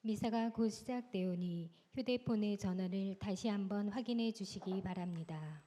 미사가 곧 시작되오니 휴대폰의 전원을 다시 한번 확인해 주시기 바랍니다.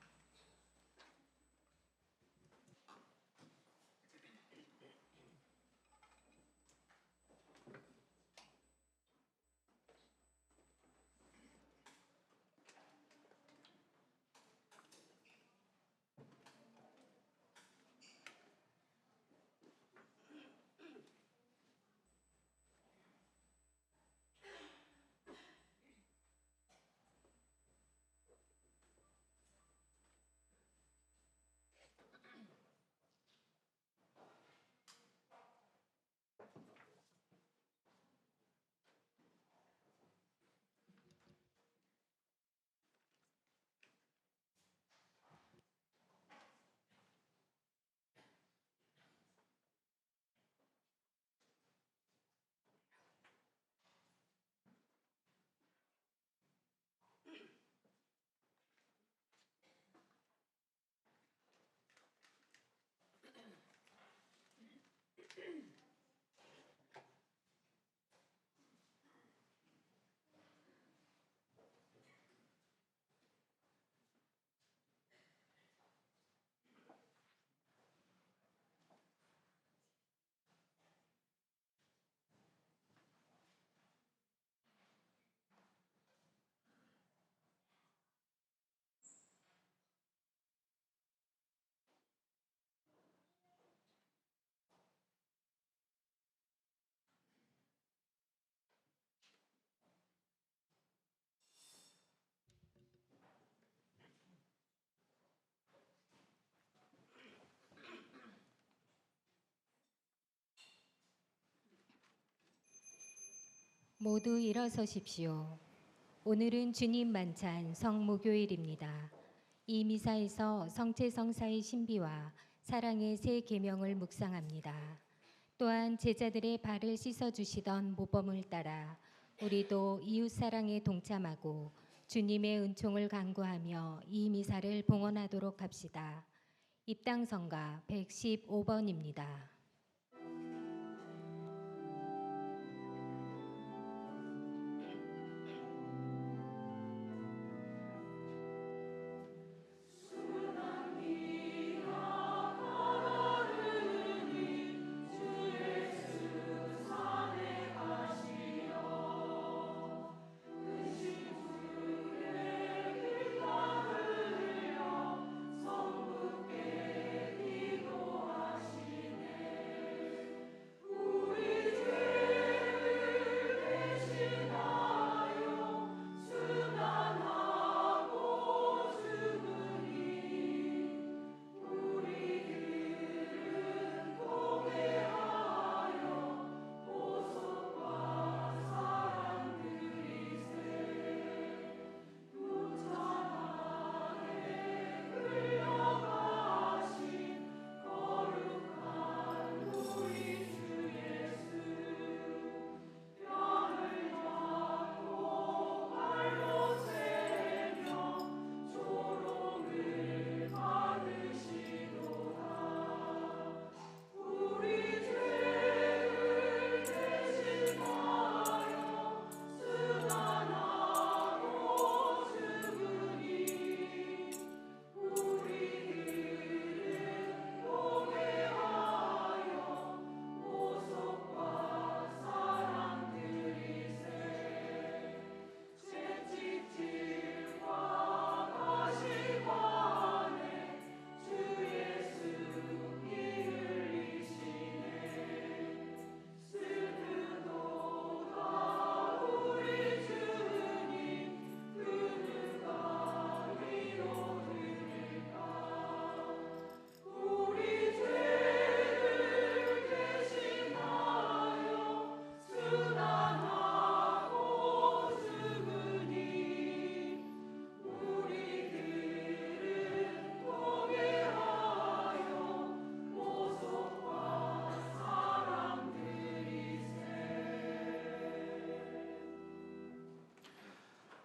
모두 일어서십시오. 오늘은 주님 만찬 성목요일입니다. 이 미사에서 성체성사의 신비와 사랑의 새 계명을 묵상합니다. 또한 제자들의 발을 씻어주시던 모범을 따라 우리도 이웃사랑에 동참하고 주님의 은총을 간구하며 이 미사를 봉헌하도록 합시다. 입당성가 115번입니다.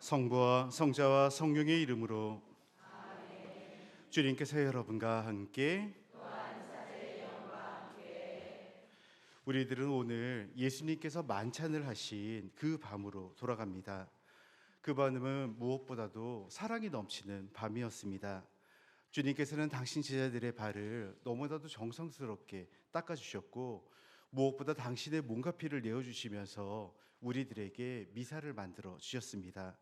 성부와 성자와 성령의 이름으로 주님께서 여러분과 함께 우리들은 오늘 예수님께서 만찬을 하신 그 밤으로 돌아갑니다. 그 밤은 무엇보다도 사랑이 넘치는 밤이었습니다. 주님께서는 당신 제자들의 발을 너무나도 정성스럽게 닦아주셨고, 무엇보다 당신의 몸과 피를 내어주시면서 우리들에게 미사를 만들어 주셨습니다.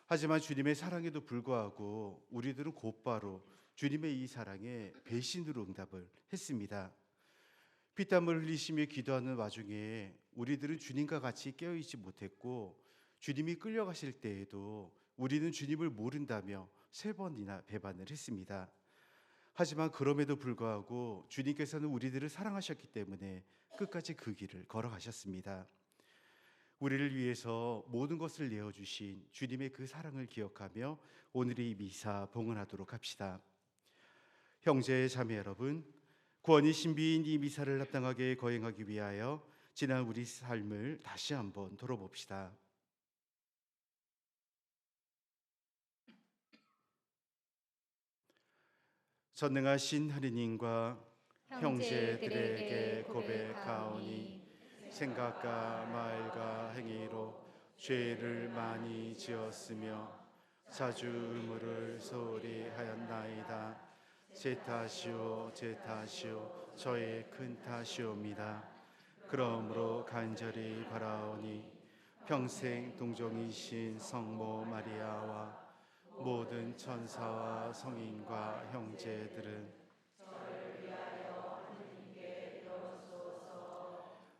하지만 주님의 사랑에도 불구하고 우리들은 곧바로 주님의 이 사랑에 배신으로 응답을 했습니다. 피땀을 흘리시며 기도하는 와중에 우리들은 주님과 같이 깨어있지 못했고, 주님이 끌려가실 때에도 우리는 주님을 모른다며 3번이나 배반을 했습니다. 하지만 그럼에도 불구하고 주님께서는 우리들을 사랑하셨기 때문에 끝까지 그 길을 걸어가셨습니다. 우리를 위해서 모든 것을 내어주신 주님의 그 사랑을 기억하며 오늘의 이 미사 봉헌하도록 합시다. 형제 자매 여러분, 구원이 신비인 이 미사를 합당하게 거행하기 위하여 지난 우리 삶을 다시 한번 돌아봅시다. 전능하신 하느님과 형제들에게 고백하오니 생각과 말과 행위로 죄를 많이 지었으며 자주 의무를 소홀히 하였나이다. 제 탓이오 제 탓이오 저의 큰 탓이옵니다. 그러므로 간절히 바라오니 평생 동정이신 성모 마리아와 모든 천사와 성인과 형제들은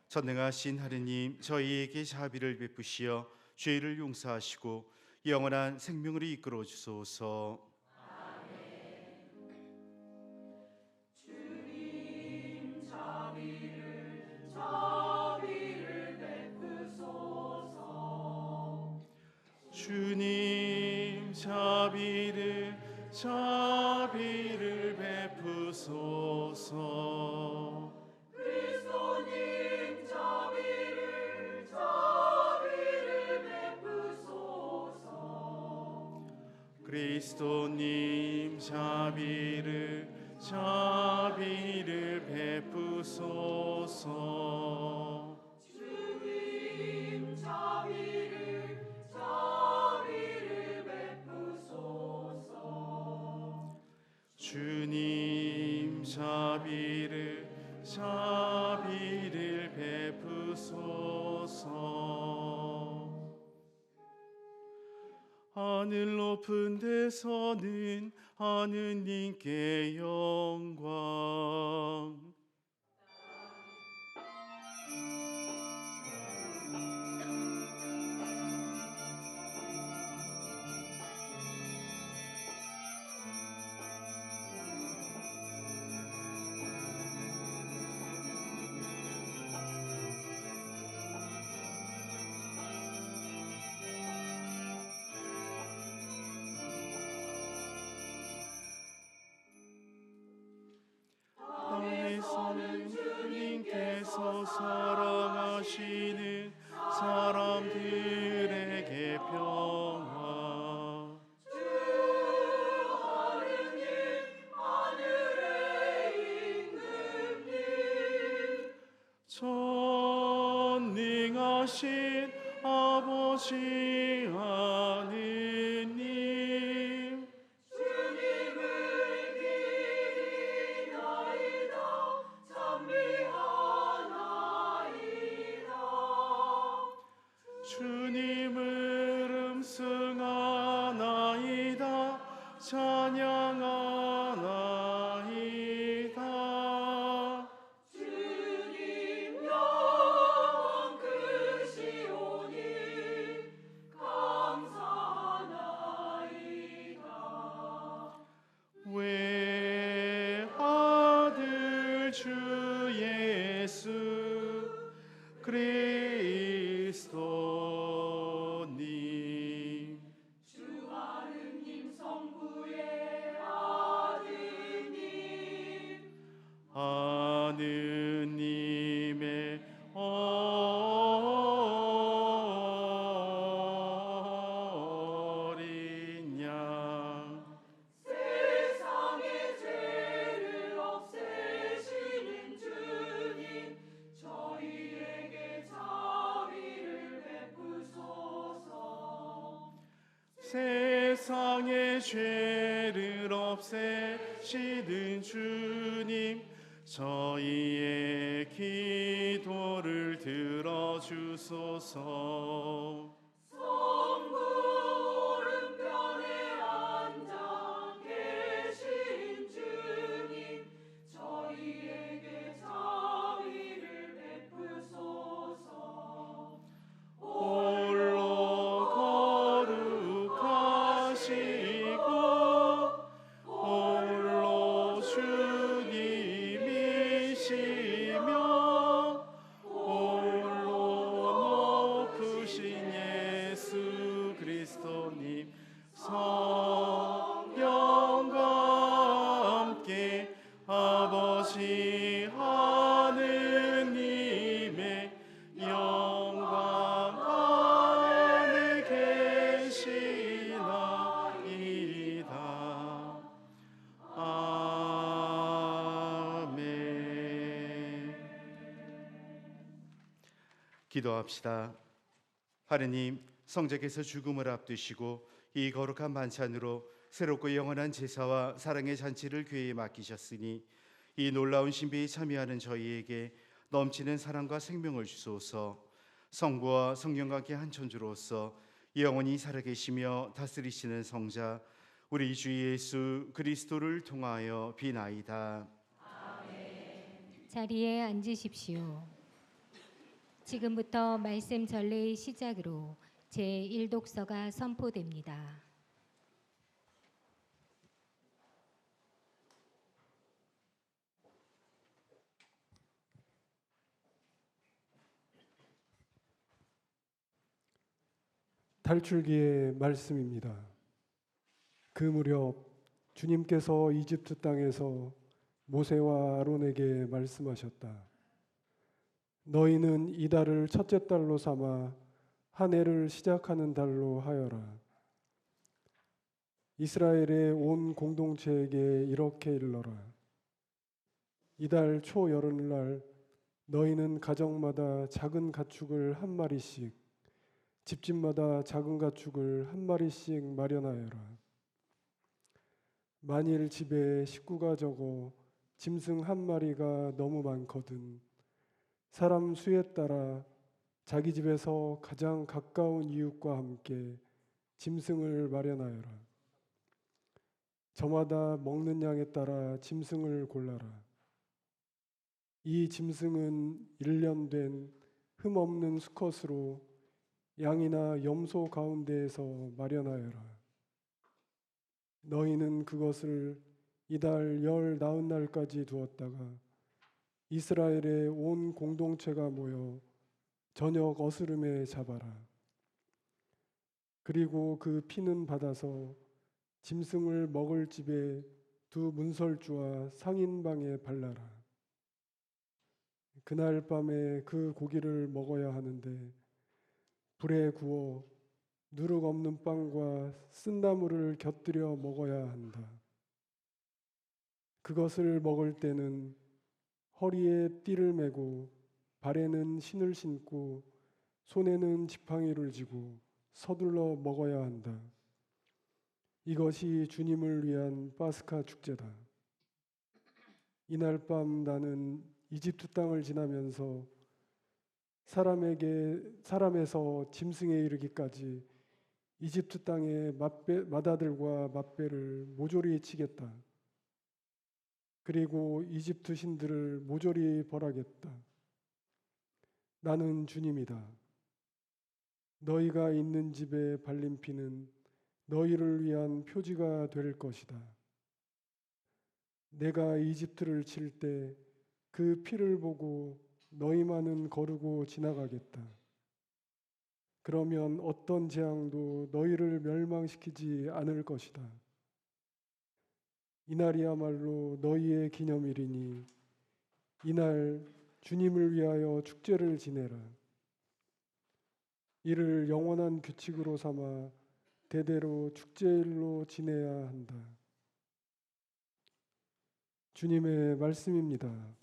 전능하신 하느님, 저희에게 자비를 베푸시어 죄를 용서하시고 영원한 생명으로 이끌어 주소서. 주님 자비를 베푸소서. 그리스도님 자비를 베푸소서. 그리스도님 자비를 베푸소서. 주님 자비를 베푸소서. 주님 자비를 베푸소서. 하늘 높은 데서는 하느님께 영광. 땅에서는 주님께서 사랑하시는 사람들에게 평화. 주 하느님 하늘의 임금님 전능하신 아버지 하느님, 주님을 기리나이다 찬미하나이다. 주님을 음승하나이다 찬양하나이다. 주님 영원 크시오니 세상의 죄를 없애시는 주님, 저희의 기도를 들어주소서. 성부 오른편에 앉아 계신 주님, 저희에게 자비를 베푸소서. 홀로 거룩하시고 홀로 주님이시며 홀로 높으신 예수 그리스도님, 성령과 함께 아버지 하느님의 영광 안에 계시나이다. 아멘. 기도합시다. 하느님, 성자께서 죽음을 앞두시고 이 거룩한 반찬으로 새롭고 영원한 제사와 사랑의 잔치를 교회에 맡기셨으니 이 놀라운 신비에 참여하는 저희에게 넘치는 사랑과 생명을 주소서. 성부와 성령과 함께 한 천주로서 영원히 살아계시며 다스리시는 성자 우리 주 예수 그리스도를 통하여 비나이다. 자리에 앉으십시오. 지금부터 말씀 전례의 시작으로 제1독서가 선포됩니다. 탈출기의 말씀입니다. 그 무렵 주님께서 이집트 땅에서 모세와 아론에게 말씀하셨다. 너희는 이 달을 첫째 달로 삼아 한 해를 시작하는 달로 하여라. 이스라엘의 온 공동체에게 이렇게 일러라. 이달 초여름날 너희는 가정마다 작은 가축을 한 마리씩, 집집마다 작은 가축을 한 마리씩 마련하여라. 만일 집에 식구가 적어 짐승 한 마리가 너무 많거든 사람 수에 따라 자기 집에서 가장 가까운 이웃과 함께 짐승을 마련하여라. 저마다 먹는 양에 따라 짐승을 골라라. 이 짐승은 1년 된 흠없는 수컷으로 양이나 염소 가운데에서 마련하여라. 너희는 그것을 이달 열 나흔 날까지 두었다가 이스라엘의 온 공동체가 모여 저녁 어스름에 잡아라. 그리고 그 피는 받아서 짐승을 먹을 집에 두 문설주와 상인방에 발라라. 그날 밤에 그 고기를 먹어야 하는데 불에 구워 누룩 없는 빵과 쓴나물을 곁들여 먹어야 한다. 그것을 먹을 때는 허리에 띠를 메고 발에는 신을 신고 손에는 지팡이를 쥐고 서둘러 먹어야 한다. 이것이 주님을 위한 파스카 축제다. 이날 밤 나는 이집트 땅을 지나면서 사람에서 짐승에 이르기까지 이집트 땅의 맏아들과 맏배를 모조리 치겠다. 그리고 이집트 신들을 모조리 벌하겠다. 나는 주님이다. 너희가 있는 집에 발린 피는 너희를 위한 표지가 될 것이다. 내가 이집트를 칠 때 그 피를 보고 너희만은 거르고 지나가겠다. 그러면 어떤 재앙도 너희를 멸망시키지 않을 것이다. 이날이야말로 너희의 기념일이니 이날 주님을 위하여 축제를 지내라. 이를 영원한 규칙으로 삼아 대대로 축제일로 지내야 한다. 주님의 말씀입니다.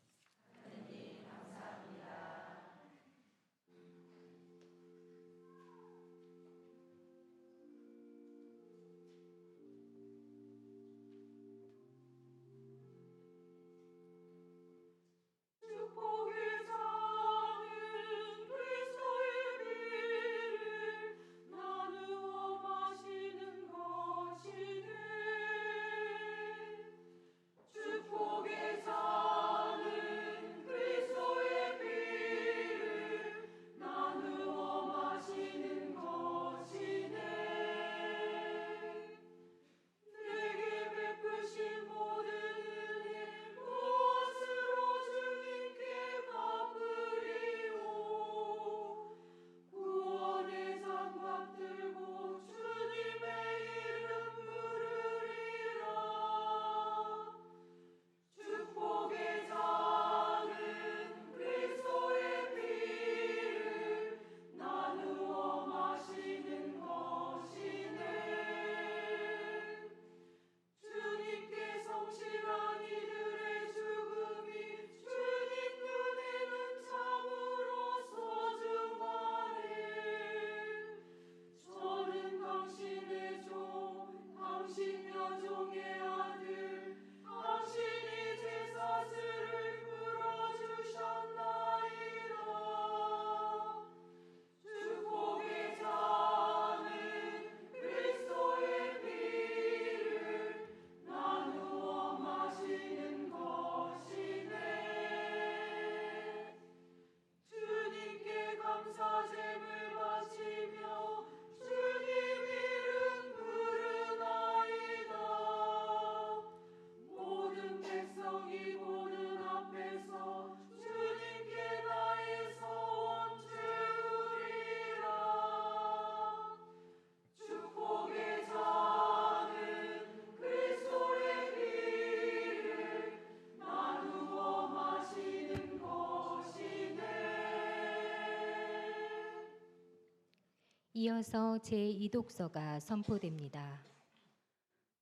이어서 제2독서가 선포됩니다.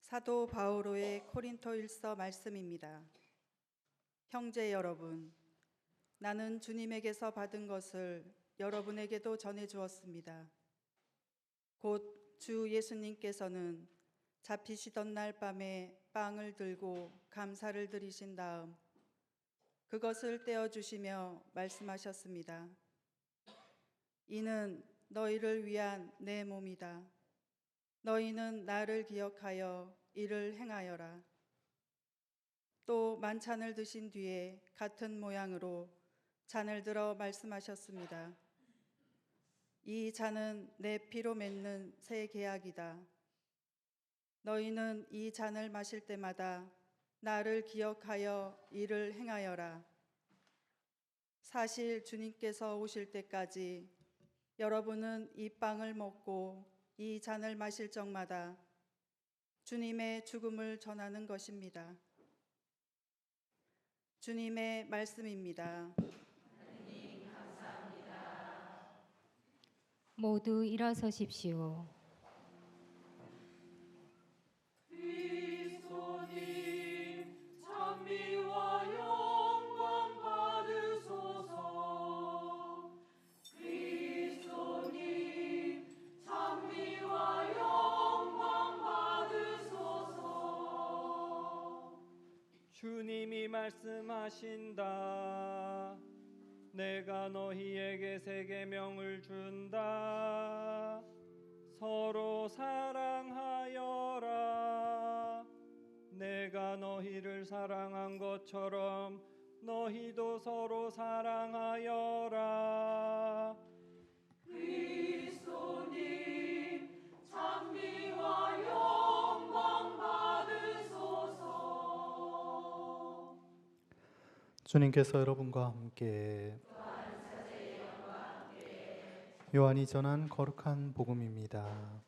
사도 바오로의 코린토일서 말씀입니다. 형제 여러분, 나는 주님에게서 받은 것을 여러분에게도 전해 주었습니다. 곧 주 예수님께서는 잡히시던 날 밤에 빵을 들고 감사를 드리신 다음 그것을 떼어 주시며 말씀하셨습니다. 이는 너희를 위한 내 몸이다. 너희는 나를 기억하여 이를 행하여라. 또 만찬을 드신 뒤에 같은 모양으로 잔을 들어 말씀하셨습니다. 이 잔은 내 피로 맺는 새 계약이다. 너희는 이 잔을 마실 때마다 나를 기억하여 이를 행하여라. 사실 주님께서 오실 때까지 여러분은 이 빵을 먹고 이 잔을 마실 적마다 주님의 죽음을 전하는 것입니다. 주님의 말씀입니다. 모두 일어서십시오. 그리스도님 찬미와 영광 받으소서. 그리스도님 찬미와 영광 받으소서. 주님이 말씀하신다. 내가 너희에게 새 계명을 준다. 서로 사랑하여라. 내가 너희를 사랑한 것처럼 너희도 서로 사랑하여라. 그리스도님 찬미와 영광 받으소서. 주님께서 여러분과 함께 요한이 전한 거룩한 복음입니다.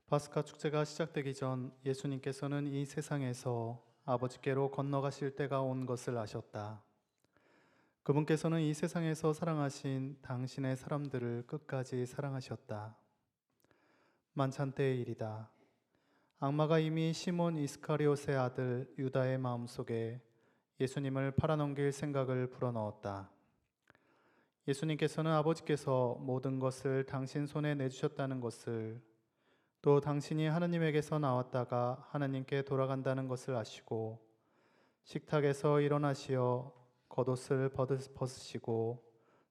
파스카 축제가 시작되기 전 예수님께서는 이 세상에서 아버지께로 건너가실 때가 온 것을 아셨다. 그분께서는 이 세상에서 사랑하신 당신의 사람들을 끝까지 사랑하셨다. 만찬 때의 일이다. 악마가 이미 시몬 이스카리옷의 아들 유다의 마음속에 예수님을 팔아넘길 생각을 불어넣었다. 예수님께서는 아버지께서 모든 것을 당신 손에 내주셨다는 것을, 또 당신이 하느님에게서 나왔다가 하느님께 돌아간다는 것을 아시고 식탁에서 일어나시어 겉옷을 벗으시고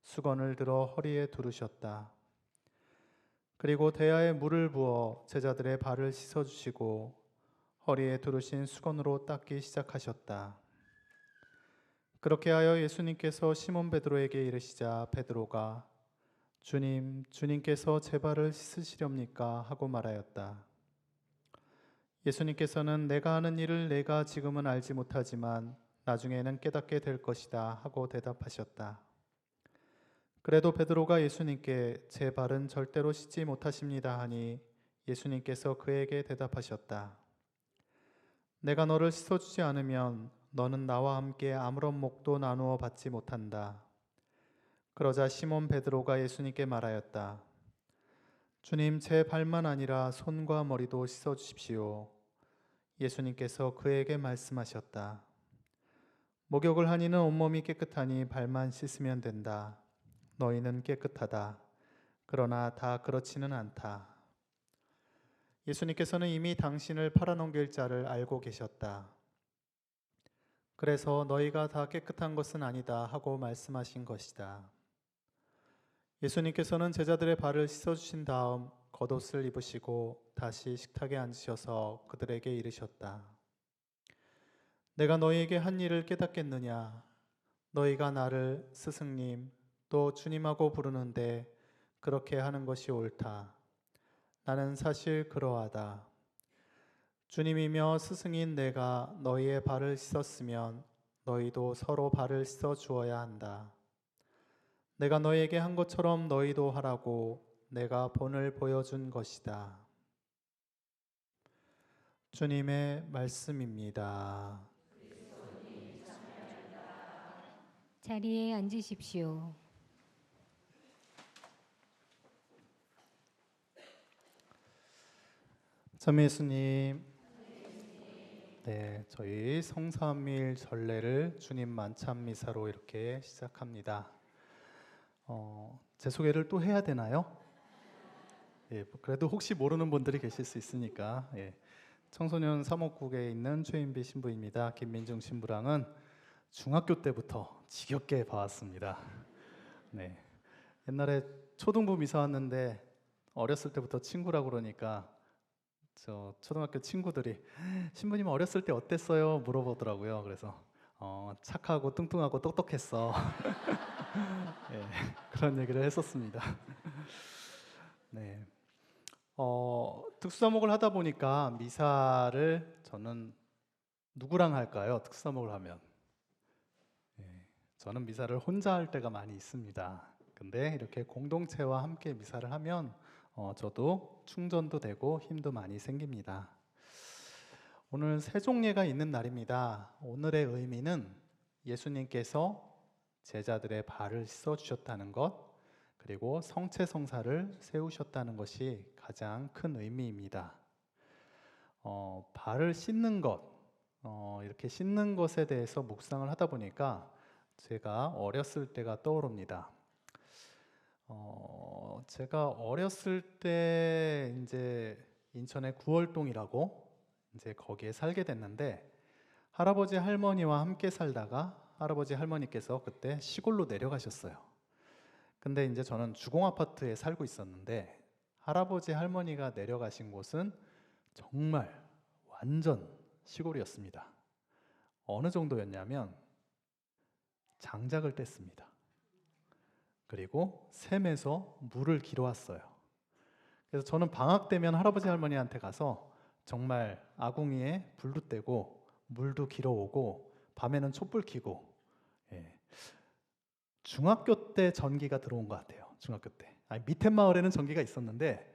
수건을 들어 허리에 두르셨다. 그리고 대야에 물을 부어 제자들의 발을 씻어주시고 허리에 두르신 수건으로 닦기 시작하셨다. 그렇게 하여 예수님께서 시몬 베드로에게 이르시자 베드로가 주님, 주님께서 제 발을 씻으시렵니까? 하고 말하였다. 예수님께서는 내가 하는 일을 내가 지금은 알지 못하지만 나중에는 깨닫게 될 것이다 하고 대답하셨다. 그래도 베드로가 예수님께 제 발은 절대로 씻지 못하십니다 하니 예수님께서 그에게 대답하셨다. 내가 너를 씻어주지 않으면 너는 나와 함께 아무런 몫도 나누어 받지 못한다. 그러자 시몬 베드로가 예수님께 말하였다. 주님, 제 발만 아니라 손과 머리도 씻어주십시오. 예수님께서 그에게 말씀하셨다. 목욕을 한 이는 온몸이 깨끗하니 발만 씻으면 된다. 너희는 깨끗하다. 그러나 다 그렇지는 않다. 예수님께서는 이미 당신을 팔아넘길 자를 알고 계셨다. 그래서 너희가 다 깨끗한 것은 아니다 하고 말씀하신 것이다. 예수님께서는 제자들의 발을 씻어주신 다음 겉옷을 입으시고 다시 식탁에 앉으셔서 그들에게 이르셨다. 내가 너희에게 한 일을 깨닫겠느냐? 너희가 나를 스승님 또 주님하고 부르는데 그렇게 하는 것이 옳다. 나는 사실 그러하다. 주님이며 스승인 내가 너희의 발을 씻었으면 너희도 서로 발을 씻어 주어야 한다. 내가 너희에게 한 것처럼 너희도 하라고 내가 본을 보여준 것이다. 주님의 말씀입니다. 자리에 앉으십시오. 참 예수님, 네, 저희 성삼일 전례를 주님 만찬 미사로 이렇게 시작합니다. 제 소개를 또 해야 되나요? 예, 그래도 혹시 모르는 분들이 계실 수 있으니까. 예, 청소년 사목국에 있는 최인비 신부입니다. 김민중 신부랑은 중학교 때부터 지겹게 봐왔습니다. 네, 옛날에 초등부 미사 왔는데 어렸을 때부터 친구라고 그러니까 저 초등학교 친구들이 신부님 어렸을 때 어땠어요? 물어보더라고요. 그래서 착하고 뚱뚱하고 똑똑했어. 네, 그런 얘기를 했었습니다. 네, 특수사목을 하다 보니까 미사를 저는 누구랑 할까요? 특수사목을 하면 저는 미사를 혼자 할 때가 많이 있습니다. 근데 이렇게 공동체와 함께 미사를 하면 저도 충전도 되고 힘도 많이 생깁니다. 오늘 세종례가 있는 날입니다. 오늘의 의미는 예수님께서 제자들의 발을 씻어주셨다는 것, 그리고 성체성사를 세우셨다는 것이 가장 큰 의미입니다. 발을 씻는 것, 이렇게 씻는 것에 대해서 묵상을 하다 보니까 제가 어렸을 때가 떠오릅니다. 제가 어렸을 때 이제 인천의 구월동이라고 이제 거기에 살게 됐는데 할아버지 할머니와 함께 살다가 할아버지 할머니께서 그때 시골로 내려가셨어요. 근데 이제 저는 주공 아파트에 살고 있었는데 할아버지 할머니가 내려가신 곳은 정말 완전 시골이었습니다. 어느 정도였냐면 장작을 뗐습니다. 그리고 샘에서 물을 길어왔어요. 그래서 저는 방학 되면 할아버지 할머니한테 가서 정말 아궁이에 불도 떼고 물도 길어오고 밤에는 촛불 켜고, 중학교 때 전기가 들어온 것 같아요. 중학교 때. 밑에 마을에는 전기가 있었는데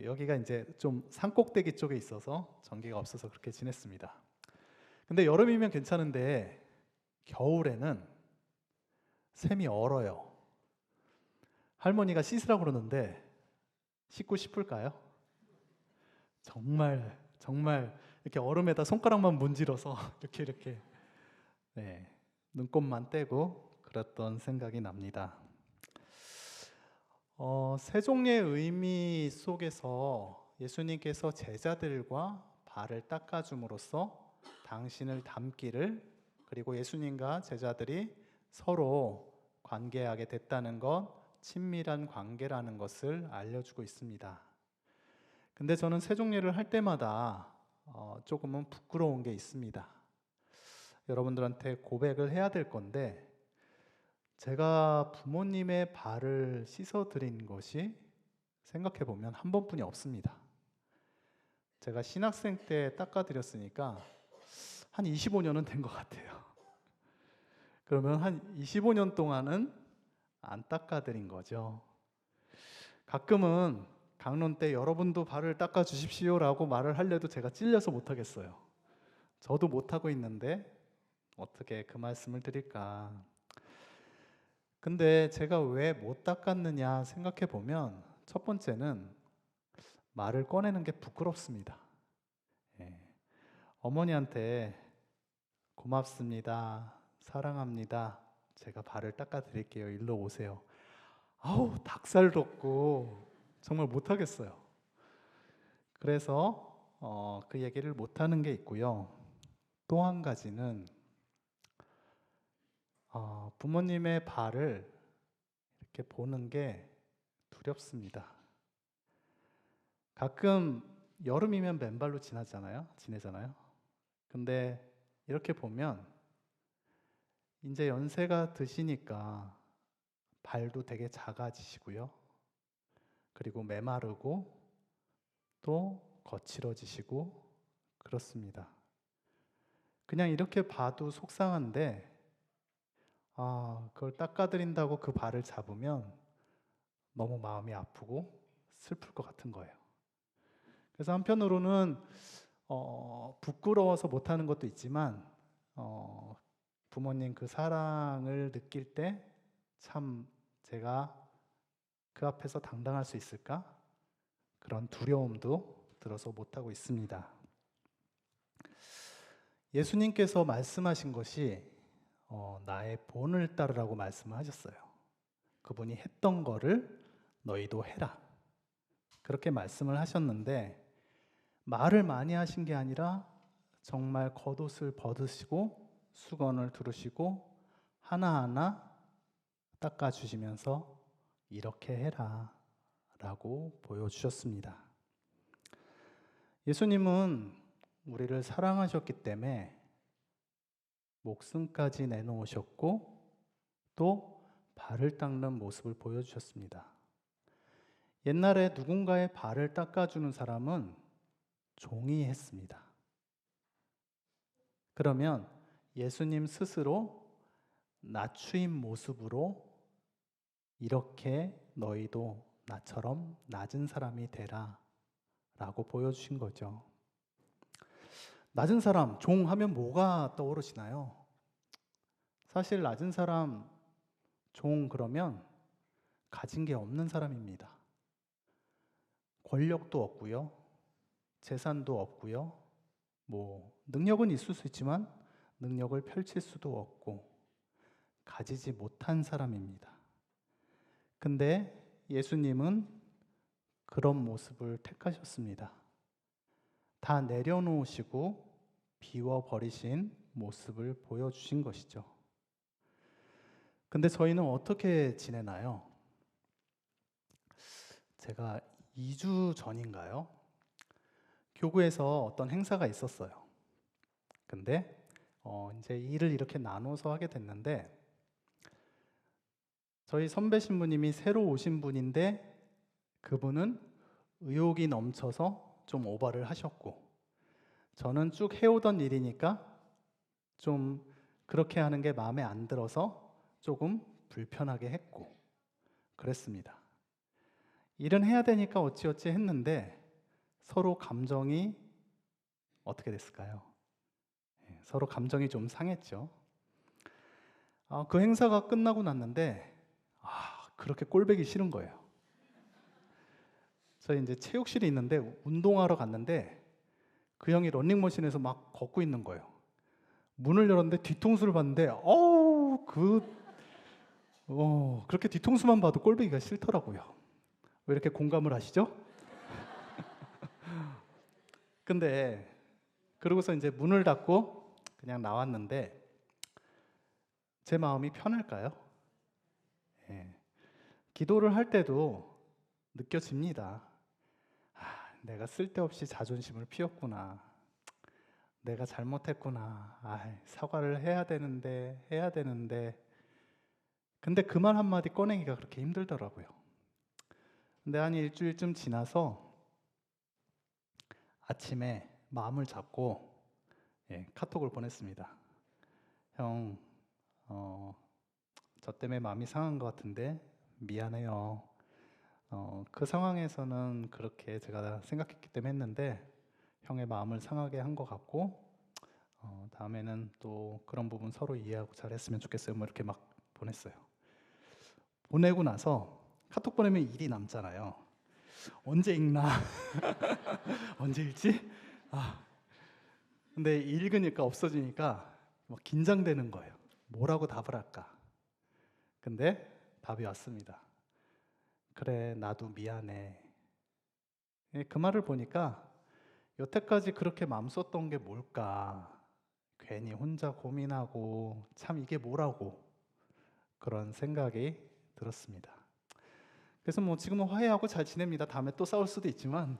여기가 이제 좀 산꼭대기 쪽에 있어서 전기가 없어서 그렇게 지냈습니다. 근데 여름이면 괜찮은데 겨울에는 샘이 얼어요. 할머니가 씻으라고 그러는데 씻고 싶을까요? 정말 이렇게 얼음에다 손가락만 문질러서 이렇게 눈곱만 떼고 그랬던 생각이 납니다. 세종례의 의미 속에서 예수님께서 제자들과 발을 닦아줌으로써 당신을 닮기를, 그리고 예수님과 제자들이 서로 관계하게 됐다는 것, 친밀한 관계라는 것을 알려주고 있습니다. 근데 저는 세종례를 할 때마다 조금은 부끄러운 게 있습니다. 여러분들한테 고백을 해야 될 건데 제가 부모님의 발을 씻어드린 것이 생각해보면 한 번뿐이 없습니다. 제가 신학생 때 닦아드렸으니까 한 25년은 된 것 같아요. 그러면 한 25년 동안은 안 닦아드린 거죠. 가끔은 강론 때 여러분도 발을 닦아 주십시오라고 말을 하려도 제가 찔려서 못하겠어요. 저도 못하고 있는데 어떻게 그 말씀을 드릴까. 근데 제가 왜 못 닦았느냐 생각해 보면 첫 번째는 말을 꺼내는 게 부끄럽습니다. 어머니한테 고맙습니다, 사랑합니다, 제가 발을 닦아 드릴게요, 일로 오세요. 아우, 닭살 돋고 정말 못하겠어요. 그래서 그 얘기를 못하는 게 있고요. 또 한 가지는 부모님의 발을 이렇게 보는 게 두렵습니다. 가끔 여름이면 맨발로 지내잖아요. 근데 이렇게 보면 이제 연세가 드시니까 발도 되게 작아지시고요. 그리고 메마르고 또 거칠어지시고 그렇습니다. 그냥 이렇게 봐도 속상한데 그걸 닦아드린다고 그 발을 잡으면 너무 마음이 아프고 슬플 것 같은 거예요. 그래서 한편으로는 부끄러워서 못하는 것도 있지만 부모님 그 사랑을 느낄 때 참 제가 그 앞에서 당당할 수 있을까? 그런 두려움도 들어서 못하고 있습니다. 예수님께서 말씀하신 것이 나의 본을 따르라고 말씀하셨어요. 그분이 했던 거를 너희도 해라. 그렇게 말씀을 하셨는데 말을 많이 하신 게 아니라 정말 겉옷을 벗으시고 수건을 두르시고 하나하나 닦아주시면서 이렇게 해라 라고 보여주셨습니다. 예수님은 우리를 사랑하셨기 때문에 목숨까지 내놓으셨고 또 발을 닦는 모습을 보여주셨습니다. 옛날에 누군가의 발을 닦아주는 사람은 종이 했습니다. 그러면 예수님 스스로 낮추인 모습으로 이렇게 너희도 나처럼 낮은 사람이 되라 라고 보여주신 거죠. 낮은 사람, 종 하면 뭐가 떠오르시나요? 사실 낮은 사람, 종 그러면 가진 게 없는 사람입니다. 권력도 없고요, 재산도 없고요, 능력은 있을 수 있지만 능력을 펼칠 수도 없고 가지지 못한 사람입니다. 근데 예수님은 그런 모습을 택하셨습니다. 다 내려놓으시고 비워버리신 모습을 보여주신 것이죠. 근데 저희는 어떻게 지내나요? 제가 2주 전인가요? 교구에서 어떤 행사가 있었어요. 근데 이제 일을 이렇게 나눠서 하게 됐는데 저희 선배 신부님이 새로 오신 분인데 그분은 의욕이 넘쳐서 좀 오버를 하셨고 저는 쭉 해오던 일이니까 좀 그렇게 하는 게 마음에 안 들어서 조금 불편하게 했고 그랬습니다. 일은 해야 되니까 어찌어찌 했는데 서로 감정이 어떻게 됐을까요? 서로 감정이 좀 상했죠. 그 행사가 끝나고 났는데 그렇게 꼴보기 싫은 거예요. 저희 이제 체육실이 있는데 운동하러 갔는데 그 형이 런닝머신에서 막 걷고 있는 거예요. 문을 열었는데 뒤통수를 봤는데 그렇게 뒤통수만 봐도 꼴보기가 싫더라고요. 왜 이렇게 공감을 하시죠? 근데 그러고서 이제 문을 닫고 그냥 나왔는데 제 마음이 편할까요? 기도를 할 때도 느껴집니다. 내가 쓸데없이 자존심을 피웠구나. 내가 잘못했구나. 사과를 해야 되는데. 근데 그 말 한마디 꺼내기가 그렇게 힘들더라고요. 근데 한 일주일쯤 지나서 아침에 마음을 잡고 카톡을 보냈습니다. 형, 저 때문에 마음이 상한 것 같은데 미안해요. 그 상황에서는 그렇게 제가 생각했기 때문에 했는데 형의 마음을 상하게 한 것 같고 다음에는 또 그런 부분 서로 이해하고 잘했으면 좋겠어요. 이렇게 막 보냈어요. 보내고 나서 카톡 보내면 일이 남잖아요. 언제 읽나? 언제 읽지? 근데 읽으니까 없어지니까 막 긴장되는 거예요. 뭐라고 답을 할까? 근데 답이 왔습니다. 그래, 나도 미안해. 그 말을 보니까 여태까지 그렇게 마음 썼던 게 뭘까? 괜히 혼자 고민하고 참 이게 뭐라고 그런 생각이 들었습니다. 그래서 지금은 화해하고 잘 지냅니다. 다음에 또 싸울 수도 있지만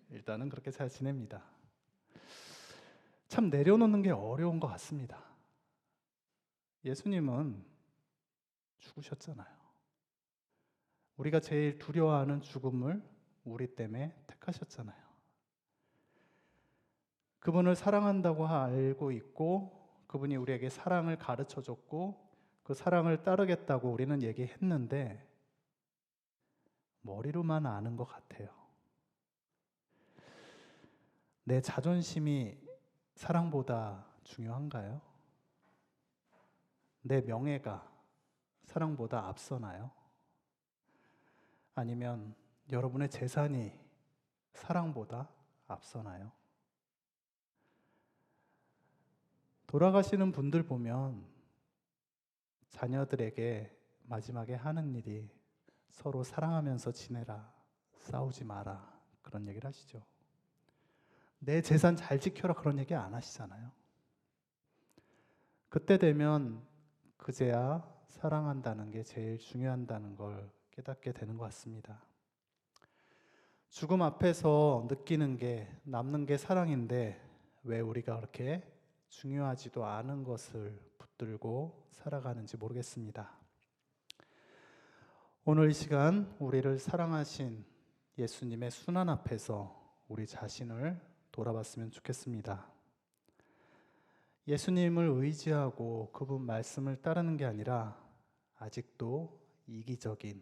일단은 그렇게 잘 지냅니다. 참 내려놓는 게 어려운 것 같습니다. 예수님은 죽으셨잖아요. 우리가 제일 두려워하는 죽음을 우리 때문에 택하셨잖아요. 그분을 사랑한다고 알고 있고 그분이 우리에게 사랑을 가르쳐줬고 그 사랑을 따르겠다고 우리는 얘기했는데 머리로만 아는 것 같아요. 내 자존심이 사랑보다 중요한가요? 내 명예가 사랑보다 앞서나요? 아니면 여러분의 재산이 사랑보다 앞서나요? 돌아가시는 분들 보면 자녀들에게 마지막에 하는 일이 서로 사랑하면서 지내라, 싸우지 마라, 그런 얘기를 하시죠. 내 재산 잘 지켜라, 그런 얘기 안 하시잖아요. 그때 되면 그제야 사랑한다는 게 제일 중요하다는 걸 깨닫게 되는 것 같습니다. 죽음 앞에서 느끼는 게, 남는 게 사랑인데 왜 우리가 그렇게 중요하지도 않은 것을 붙들고 살아가는지 모르겠습니다. 오늘 이 시간 우리를 사랑하신 예수님의 순환 앞에서 우리 자신을 돌아봤으면 좋겠습니다. 예수님을 의지하고 그분 말씀을 따르는 게 아니라 아직도 이기적인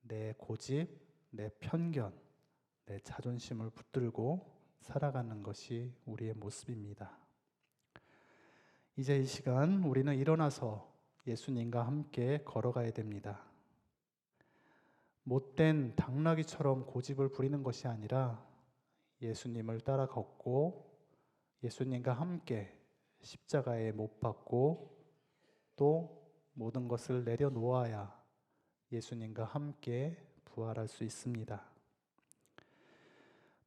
내 고집, 내 편견, 내 자존심을 붙들고 살아가는 것이 우리의 모습입니다. 이제 이 시간 우리는 일어나서 예수님과 함께 걸어가야 됩니다. 못된 당나귀처럼 고집을 부리는 것이 아니라 예수님을 따라 걷고 예수님과 함께 십자가에 못 박고 또 모든 것을 내려놓아야 예수님과 함께 부활할 수 있습니다.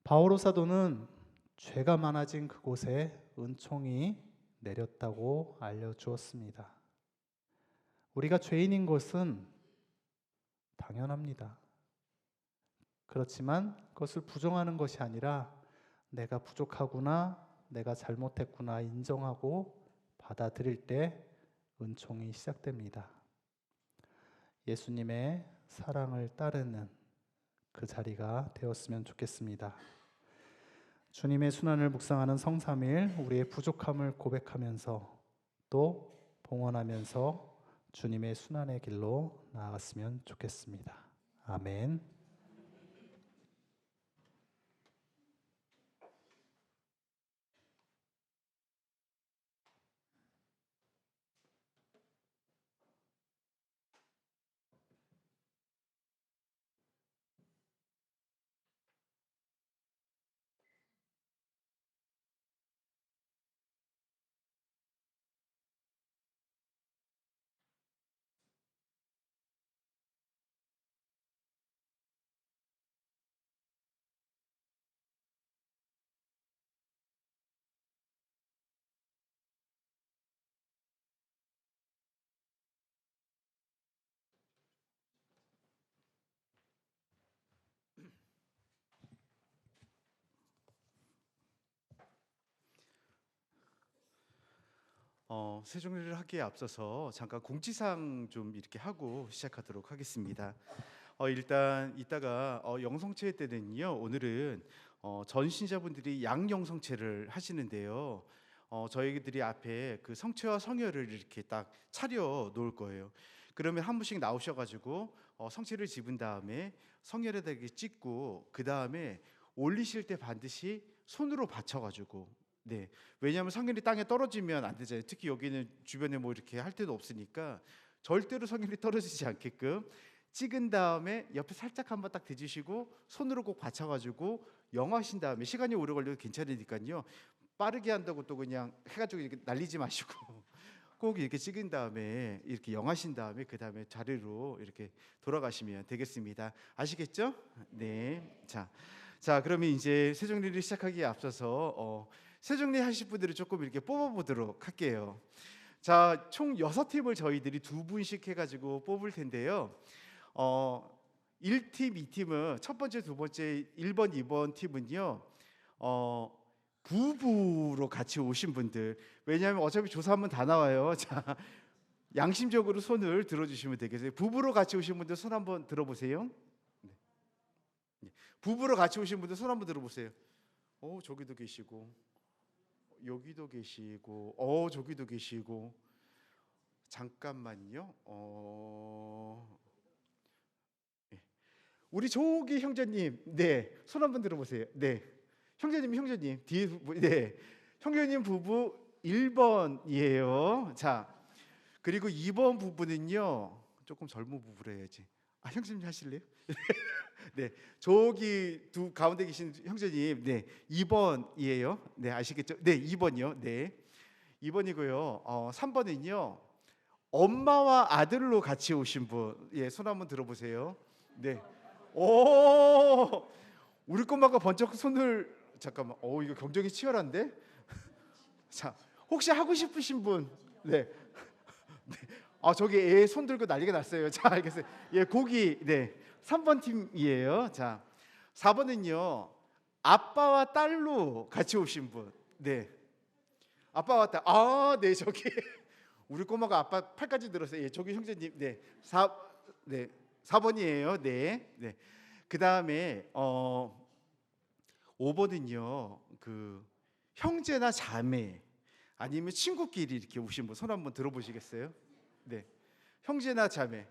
바오로 사도는 죄가 많아진 그곳에 은총이 내렸다고 알려주었습니다. 우리가 죄인인 것은 당연합니다. 그렇지만 그것을 부정하는 것이 아니라 내가 부족하구나, 내가 잘못했구나 인정하고 받아들일 때 은총이 시작됩니다. 예수님의 사랑을 따르는 그 자리가 되었으면 좋겠습니다. 주님의 순환을 묵상하는 성삼일, 우리의 부족함을 고백하면서 또 봉헌하면서 주님의 순환의 길로 나아갔으면 좋겠습니다. 아멘. 세종리를 하기에 앞서서 잠깐 공지사항 좀 이렇게 하고 시작하도록 하겠습니다. 일단 이따가 영성체 때는요, 오늘은 전신자분들이 양영성체를 하시는데요. 저희들이 앞에 그 성체와 성혈을 이렇게 딱 차려 놓을 거예요. 그러면 한 분씩 나오셔가지고 성체를 집은 다음에 성혈에다 이렇게 찍고 그 다음에 올리실 때 반드시 손으로 받쳐가지고, 네, 왜냐하면 성혈이 땅에 떨어지면 안 되잖아요. 특히 여기는 주변에 뭐 이렇게 할 데도 없으니까 절대로 성혈이 떨어지지 않게끔 찍은 다음에 옆에 살짝 한번 딱 대주시고 손으로 꼭 받쳐가지고 영하신 다음에, 시간이 오래 걸려도 괜찮으니까요, 빠르게 한다고 또 그냥 해가지고 이렇게 날리지 마시고 꼭 이렇게 찍은 다음에 이렇게 영하신 다음에 그 다음에 자리로 이렇게 돌아가시면 되겠습니다. 아시겠죠? 네. 자 그러면 이제 세종리를 시작하기에 앞서서 세종리 하실 분들을 조금 이렇게 뽑아보도록 할게요. 자, 총 6팀을 저희들이 2분씩 해가지고 뽑을 텐데요. 1팀, 2팀은 첫 번째, 두 번째 1번, 2번 팀은요, 부부로 같이 오신 분들. 왜냐하면 어차피 조사하면 다 나와요. 자, 양심적으로 손을 들어주시면 되겠어요. 부부로 같이 오신 분들 손 한번 들어보세요. 네. 부부로 같이 오신 분들 손 한번 들어보세요. 저기도 계시고, 여기도 계시고, 저기도 계시고. 잠깐만요. 예. 우리 조기 형제님, 네, 손 한번 들어보세요. 네, 형제님 뒤에 네, 형제님 부부 1번이에요. 자, 그리고 2번 부부는요, 조금 젊은 부부로 해야지. 아, 형제님 하실래요? 네, 저기 두 가운데 계신 형제님, 네, 2번이에요. 네, 아시겠죠? 네, 2번이요. 네, 2번이고요. 3번은요, 엄마와 아들로 같이 오신 분, 예, 손 한번 들어보세요. 네, 오, 우리 꼬마가 번쩍 손을 잠깐만, 이거 경쟁이 치열한데? 자, 혹시 하고 싶으신 분, 네, 저기 애 손 들고 난리가 났어요. 자, 알겠어요. 예, 고기, 네, 3번 팀이에요. 자, 4번은요, 아빠와 딸로 같이 오신 분, 네, 아빠와 딸, 네, 저기 우리 꼬마가 아빠 팔까지 들었어요. 예, 저기 형제님, 네, 4번이에요. 네, 네. 그 다음에 5번은요, 그 형제나 자매 아니면 친구끼리 이렇게 오신 분 손 한번 들어보시겠어요? 네, 형제나 자매.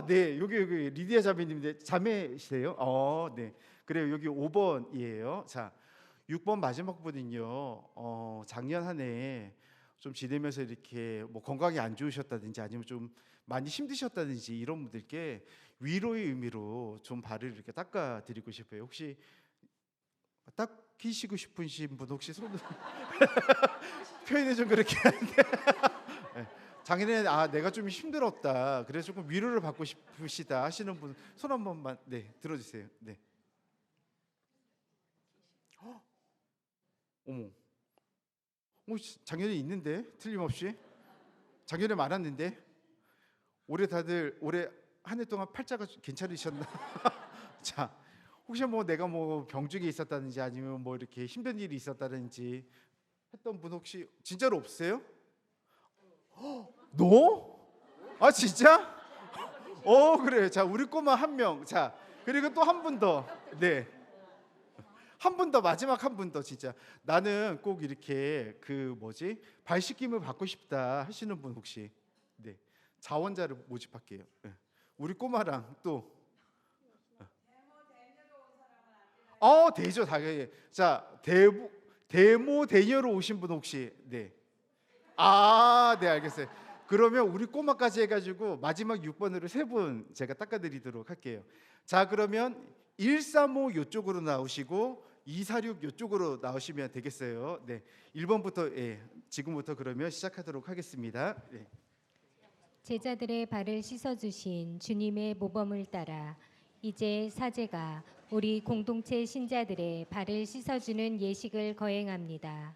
네, 여기 리디아 자매님인데 자매시세요? 네, 그래요. 여기 5번이에요. 자, 6번 마지막 분은요, 작년 한 해 좀 지내면서 이렇게 뭐 건강이 안 좋으셨다든지 아니면 좀 많이 힘드셨다든지 이런 분들께 위로의 의미로 좀 발을 이렇게 닦아 드리고 싶어요. 혹시 닦이시고 싶으신 분 혹시 손 표현이 좀 그렇게 한데 네. 작년에 내가 좀 힘들었다, 그래서 조금 위로를 받고 싶으시다 하시는 분 손 한 번만 네 들어주세요. 네. 어머, 작년에 있는데 틀림없이 작년에 많았는데 올해 다들 올해 한 해 동안 팔자가 괜찮으셨나? 자, 혹시 뭐 내가 뭐 병중에 있었다든지 아니면 뭐 이렇게 힘든 일이 있었다든지 했던 분 혹시 진짜로 없으세요? 너? 진짜? 그래. 자, 우리 꼬마 한 명. 자, 그리고 또 한 분 더. 네. 한 분 더, 마지막 한 분 더. 진짜 나는 꼭 이렇게 발 씻김을 받고 싶다 하시는 분 혹시 네, 자원자를 모집할게요. 네. 우리 꼬마랑 또 되죠, 당연히. 자, 데모 대녀로 오신 분 혹시 네, 네, 알겠어요. 그러면 우리 꼬마까지 해가지고 마지막 6번으로 3분 제가 닦아드리도록 할게요. 자, 그러면 135 이쪽으로 나오시고 246 이쪽으로 나오시면 되겠어요. 네, 1번부터 예, 지금부터 그러면 시작하도록 하겠습니다. 네. 제자들의 발을 씻어주신 주님의 모범을 따라 이제 사제가 우리 공동체 신자들의 발을 씻어주는 예식을 거행합니다.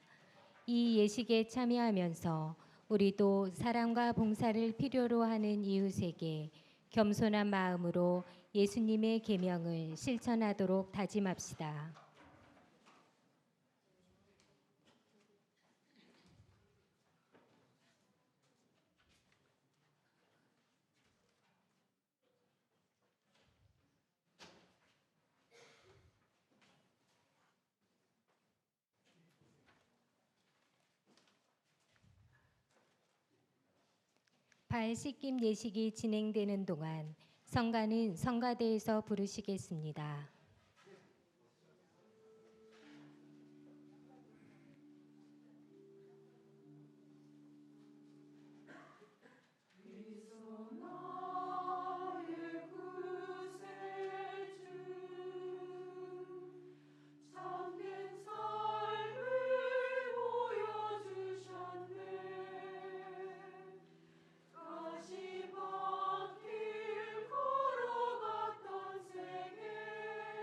이 예식에 참여하면서 우리도 사랑과 봉사를 필요로 하는 이웃에게 겸손한 마음으로 예수님의 계명을 실천하도록 다짐합시다. 발 씻김 예식이 진행되는 동안 성가는 성가대에서 부르시겠습니다. 나의 구세주 참된 삶을 보여주셨네. 가시밭길 걸어갔던 생애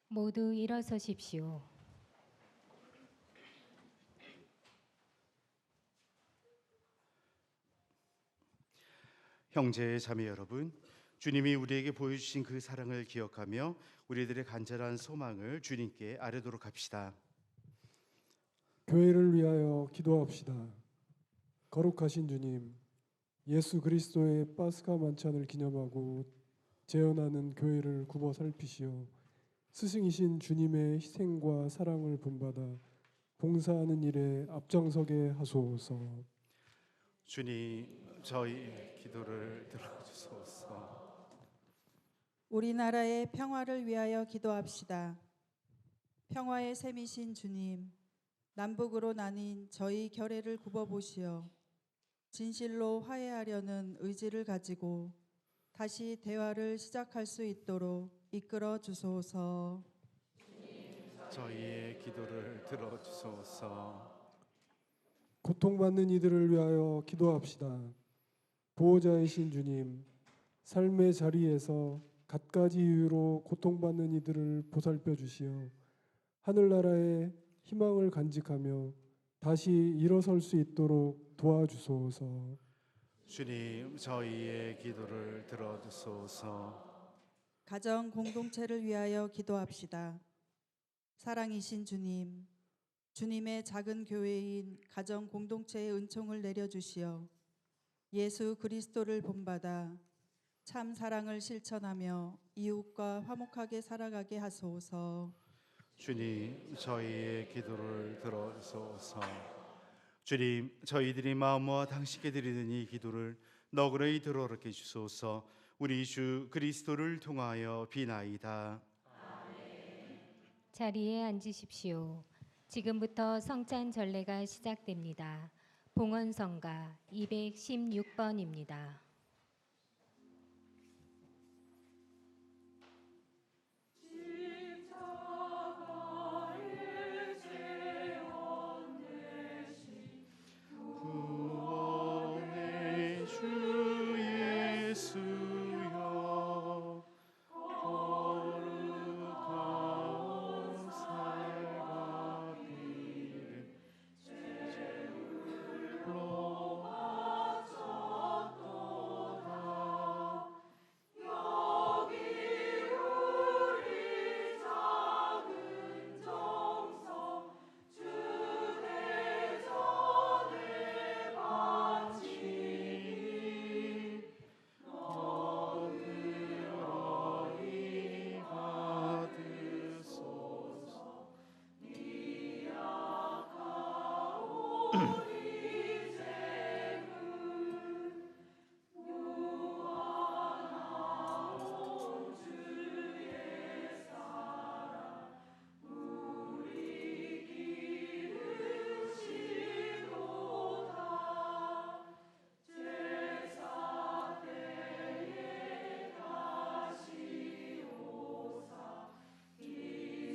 모두 일어서십시오. 형제 자매 여러분, 주님이 우리에게 보여주신 그 사랑을 기억하며 우리들의 간절한 소망을 주님께 아뢰도록 합시다. 교회를 위하여 기도합시다. 거룩하신 주님, 예수 그리스도의 파스카 만찬을 기념하고 재현하는 교회를 굽어 살피시어 스승이신 주님의 희생과 사랑을 본받아 봉사하는 일에 앞장서게 하소서. 주님, 저희 기도를 들어주소서. 우리나라의 평화를 위하여 기도합시다. 평화의 셈이신 주님, 남북으로 나뉜 저희 결의를 굽어보시어 진실로 화해하려는 의지를 가지고 다시 대화를 시작할 수 있도록 이끌어 주소서. 저희의 기도를 들어주소서. 고통받는 이들을 위하여 기도합시다. 보호자이신 주님, 삶의 자리에서 갖가지 이유로 고통받는 이들을 보살펴 주시어 하늘나라의 희망을 간직하며 다시 일어설 수 있도록 도와주소서. 주님, 저희의 기도를 들어주소서. 가정 공동체를 위하여 기도합시다. 사랑이신 주님, 주님의 작은 교회인 가정 공동체의 은총을 내려주시어 예수 그리스도를 본받아 참 사랑을 실천하며 이웃과 화목하게 살아가게 하소서. 주님, 저희의 기도를 들어주소서. 주님, 저희들이 마음과 당신께 드리는 이 기도를 너그러이 들어오게 주소서. 우리 주 그리스도를 통하여 비나이다. 자리에 앉으십시오. 지금부터 성찬 전례가 시작됩니다. 봉헌성가 216번입니다. 구원의 주 예수여, 거룩한 살과 피를 제물로 바쳤도다. 여기 우리 작은 정성 주 대전에 바치니 너그러이 받으소서.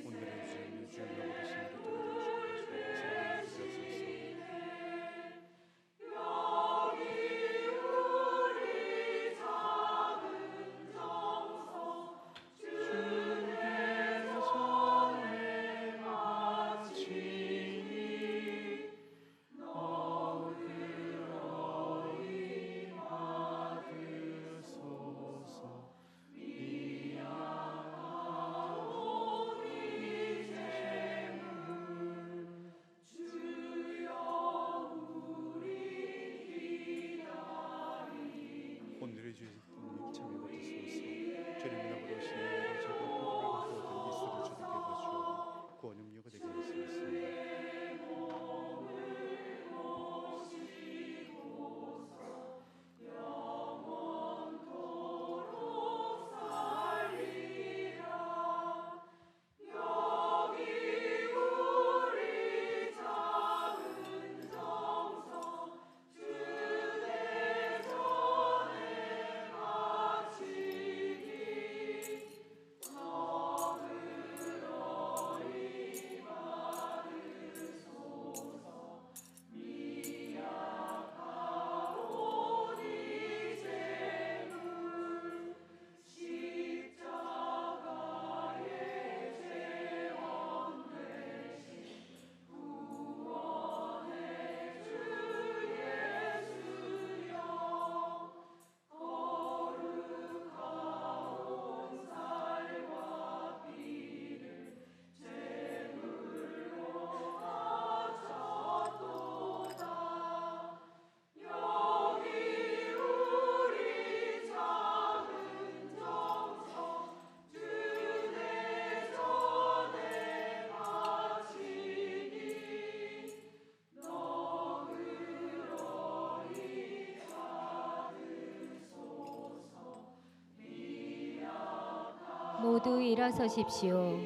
오늘의 주님, 주여 우리 심을 들어주시고 모두 일어서십시오.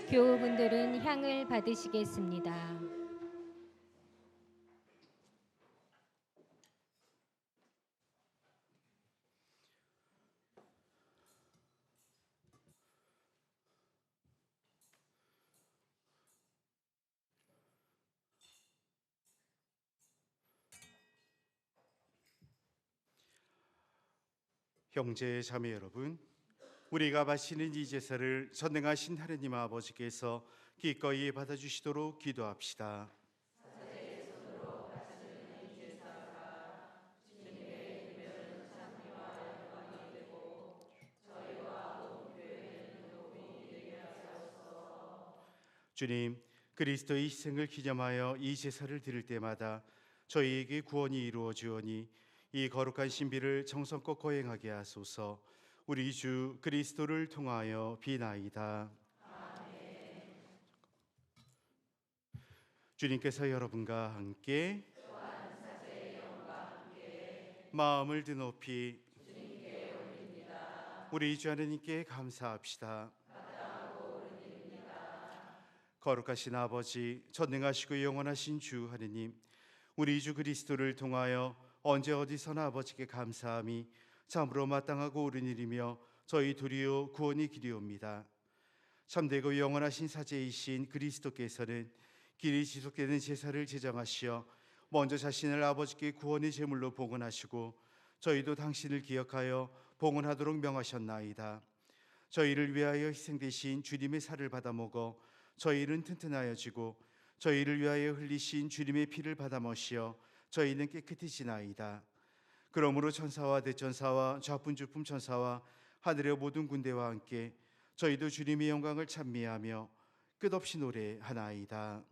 교우분들은 향을 받으시겠습니다. 형제 자매 여러분, 우리가 바치는 이 제사를 전능하신 하느님 아버지께서 기꺼이 받아주시도록 기도합시다. 주님, 그리스도의 희생을 기념하여 이 제사를 드릴 때마다 저희에게 구원이 이루어지오니 이 거룩한 신비를 정성껏 거행하게 하소서. 우리 주 그리스도를 통하여 비나이다. 주님께서 여러분과 함께 마음을 드높이 우리 주 하나님께 감사합시다. 거룩하신 아버지, 전능하시고 영원하신 주 하느님, 우리 주 그리스도를 통하여 언제 어디서나 아버지께 감사함이 참으로 마땅하고 옳은 일이며 저희 도리어 구원이 기리옵니다. 참되고 영원하신 사제이신 그리스도께서는 길이 지속되는 제사를 제정하시어 먼저 자신을 아버지께 구원의 제물로 봉헌하시고 저희도 당신을 기억하여 봉헌하도록 명하셨나이다. 저희를 위하여 희생되신 주님의 살을 받아 먹어 저희는 튼튼하여지고 저희를 위하여 흘리신 주님의 피를 받아 마시어 저희는 깨끗해지나이다. 그러므로 천사와 대천사와 좌분주품 천사와 하늘의 모든 군대와 함께 저희도 주님의 영광을 찬미하며 끝없이 노래하나이다.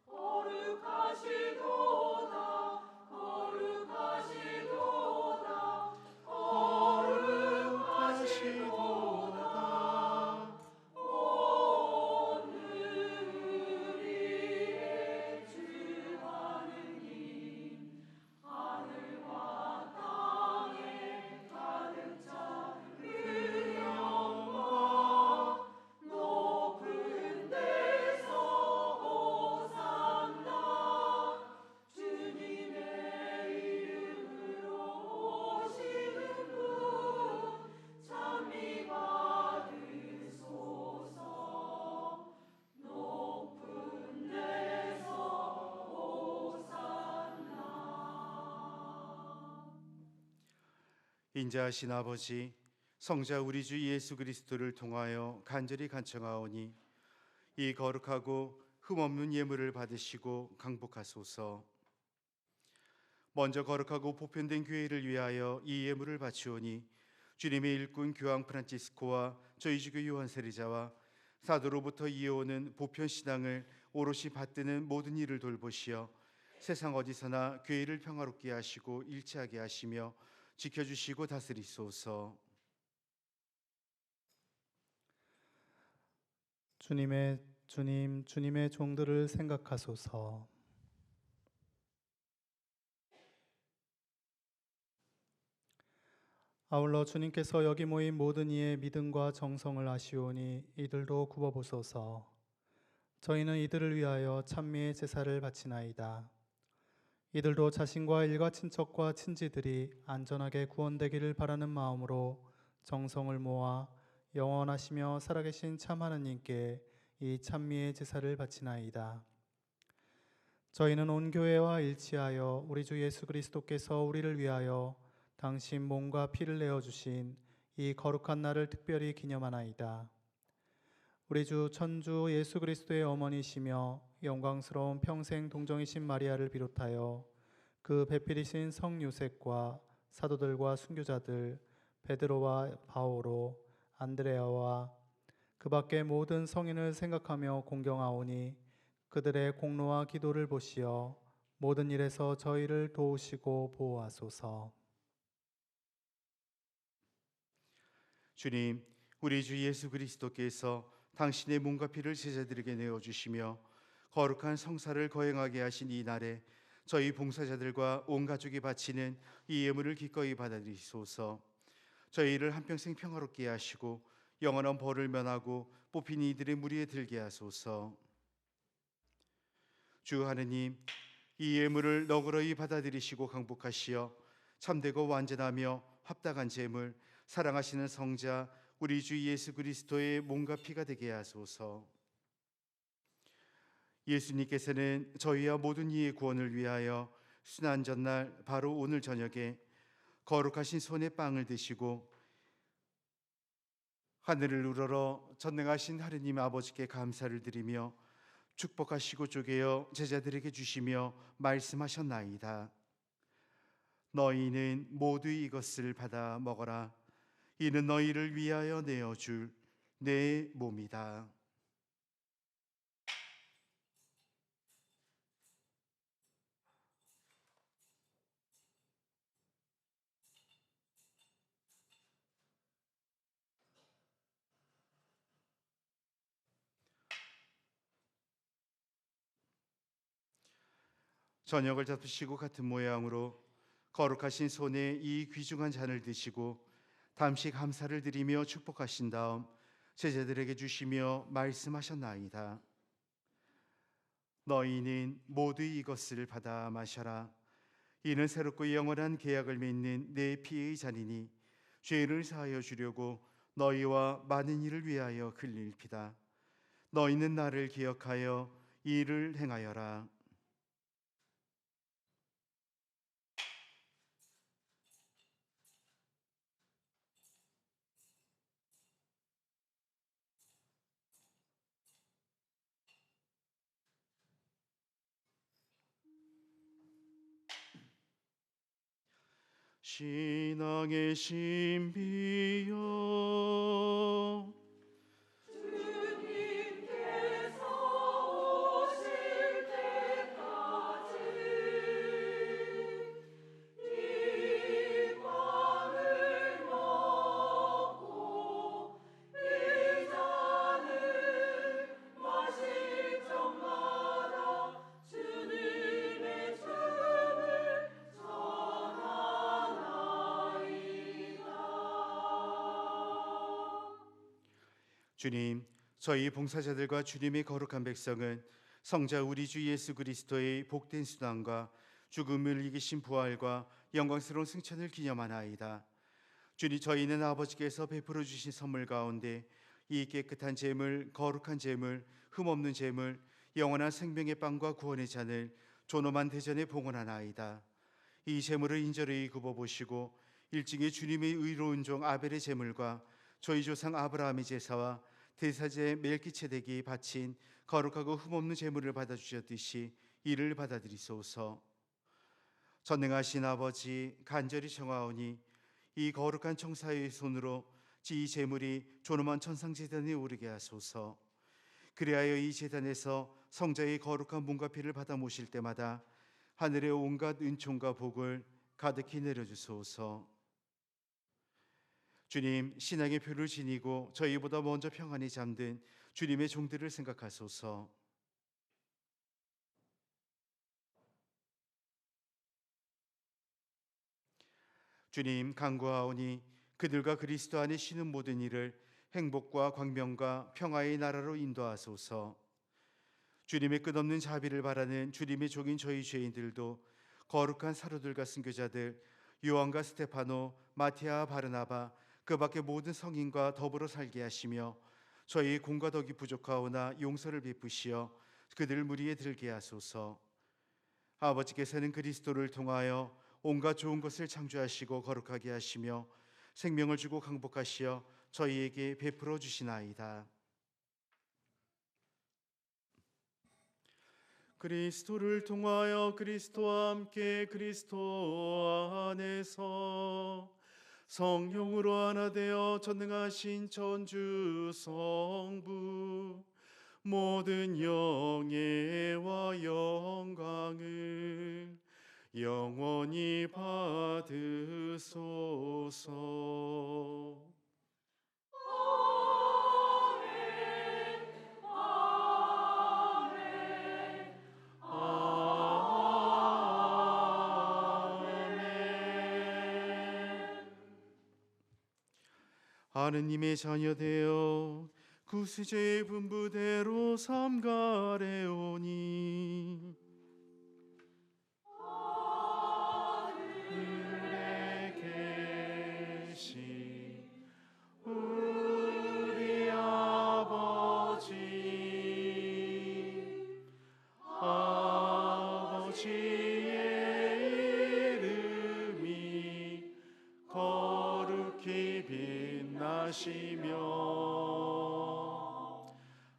거룩하시도다 거룩하시도다 거룩하시도다. 오늘 우리의 주 하느님 하늘과 땅에 가득 찬 그 영광 높은 데서 호산나 주님의 이름으로 오시는 분 찬미 받으소서. 높은 데서 호산나. 인자하신 아버지, 성자 우리 주 예수 그리스도를 통하여 간절히 간청하오니 이 거룩하고 흠없는 예물을 받으시고 강복하소서. 먼저 거룩하고 보편된 교회를 위하여 이 예물을 바치오니 주님의 일꾼 교황 프란치스코와 저희 주교 요한 세리자와 사도로부터 이어오는 보편 신앙을 오롯이 받드는 모든 일을 돌보시어 세상 어디서나 교회를 평화롭게 하시고 일치하게 하시며 지켜주시고 다스리소서. 주님의 종들을 생각하소서. 아울러 주님께서 여기 모인 모든 이의 믿음과 정성을 아시오니 이들도 굽어보소서. 저희는 이들을 위하여 찬미의 제사를 바치나이다. 이들도 자신과 일가 친척과 친지들이 안전하게 구원되기를 바라는 마음으로 정성을 모아 영원하시며 살아계신 참 하나님께 이 찬미의 제사를 바치나이다. 저희는 온 교회와 일치하여 우리 주 예수 그리스도께서 우리를 위하여 당신 몸과 피를 내어주신 이 거룩한 날을 특별히 기념하나이다. 우리 주 천주 예수 그리스도의 어머니시며 영광스러운 평생 동정이신 마리아를 비롯하여 그 배필이신 성 요셉과 사도들과 순교자들 베드로와 바오로 안드레아와 그 밖의 모든 성인을 생각하며 공경하오니 그들의 공로와 기도를 보시어 모든 일에서 저희를 도우시고 보호하소서. 주님, 우리 주 예수 그리스도께서 당신의 몸과 피를 제자들에게 내어주시며 거룩한 성사를 거행하게 하신 이 날에 저희 봉사자들과 온 가족이 바치는 이 예물을 기꺼이 받아들이소서. 저희를 한평생 평화롭게 하시고 영원한 벌을 면하고 뽑힌 이들의 무리에 들게 하소서. 주 하느님, 이 예물을 너그러이 받아들이시고 강복하시어 참되고 완전하며 합당한 제물, 사랑하시는 성자 우리 주 예수 그리스도의 몸과 피가 되게 하소서. 예수님께서는 저희와 모든 이의 구원을 위하여 순환 전날 바로 오늘 저녁에 거룩하신 손에 빵을 드시고 하늘을 우러러 전능하신 하느님 아버지께 감사를 드리며 축복하시고 쪼개어 제자들에게 주시며 말씀하셨나이다. 너희는 모두 이것을 받아 먹어라. 이는 너희를 위하여 내어줄 내 몸이다. 저녁을 잡수시고 같은 모양으로 거룩하신 손에 이 귀중한 잔을 드시고 담시 감사를 드리며 축복하신 다음 제자들에게 주시며 말씀하셨나이다. 너희는 모두 이것을 받아 마셔라. 이는 새롭고 영원한 계약을 맺는 내 피의 잔이니 죄를 사하여 주려고 너희와 많은 이를 위하여 흘릴 피다. 너희는 나를 기억하여 이를 행하여라. 신앙의 신비여 주님께서 오실 때까지 이 빵을 먹고 이 잔을 마실 적마다 주님의 춤을 주님, 저희 봉사자들과 주님의 거룩한 백성은 성자 우리 주 예수 그리스도의 복된 수단과 죽음을 이기신 부활과 영광스러운 승천을 기념하나이다. 주님, 저희는 아버지께서 베풀어 주신 선물 가운데 이 깨끗한 제물, 거룩한 제물, 흠없는 제물, 영원한 생명의 빵과 구원의 잔을 존엄한 대전에 봉헌하나이다. 이 제물을 인절히 굽어보시고 일찍이 주님의 의로운 종 아벨의 제물과 저희 조상 아브라함의 제사와 대사제 멜기체덱이 바친 거룩하고 흠없는 제물을 받아주셨듯이 이를 받아들이소서. 전능하신 아버지, 간절히 청하오니 이 거룩한 청사의 손으로 이 제물이 존엄한 천상제단에 오르게 하소서. 그리하여 이 제단에서 성자의 거룩한 몸과 피를 받아 모실 때마다 하늘의 온갖 은총과 복을 가득히 내려주소서. 주님, 신앙의 표를 지니고 저희보다 먼저 평안히 잠든 주님의 종들을 생각하소서. 주님, 간구하오니 그들과 그리스도 안에 쉬는 모든 이를 행복과 광명과 평화의 나라로 인도하소서. 주님의 끝없는 자비를 바라는 주님의 종인 저희 죄인들도 거룩한 사도들과 순교자들 요한과 스테파노, 마티아, 바르나바 그 밖의 모든 성인과 더불어 살게 하시며 저희 공과 덕이 부족하오나 용서를 베푸시어 그들 무리에 들게 하소서. 아버지께서는 그리스도를 통하여 온갖 좋은 것을 창조하시고 거룩하게 하시며 생명을 주고 강복하시어 저희에게 베풀어 주시나이다. 그리스도를 통하여 그리스도와 함께 그리스도 안에서 성령으로 하나 되어 전능하신 천주 성부 모든 영예와 영광을 영원히 받으소서. 하느님의 자녀 되어 구세주의 분부대로 삼가래오니 하늘에 계신 우리 아버지의 이름이 거룩히 빛나시며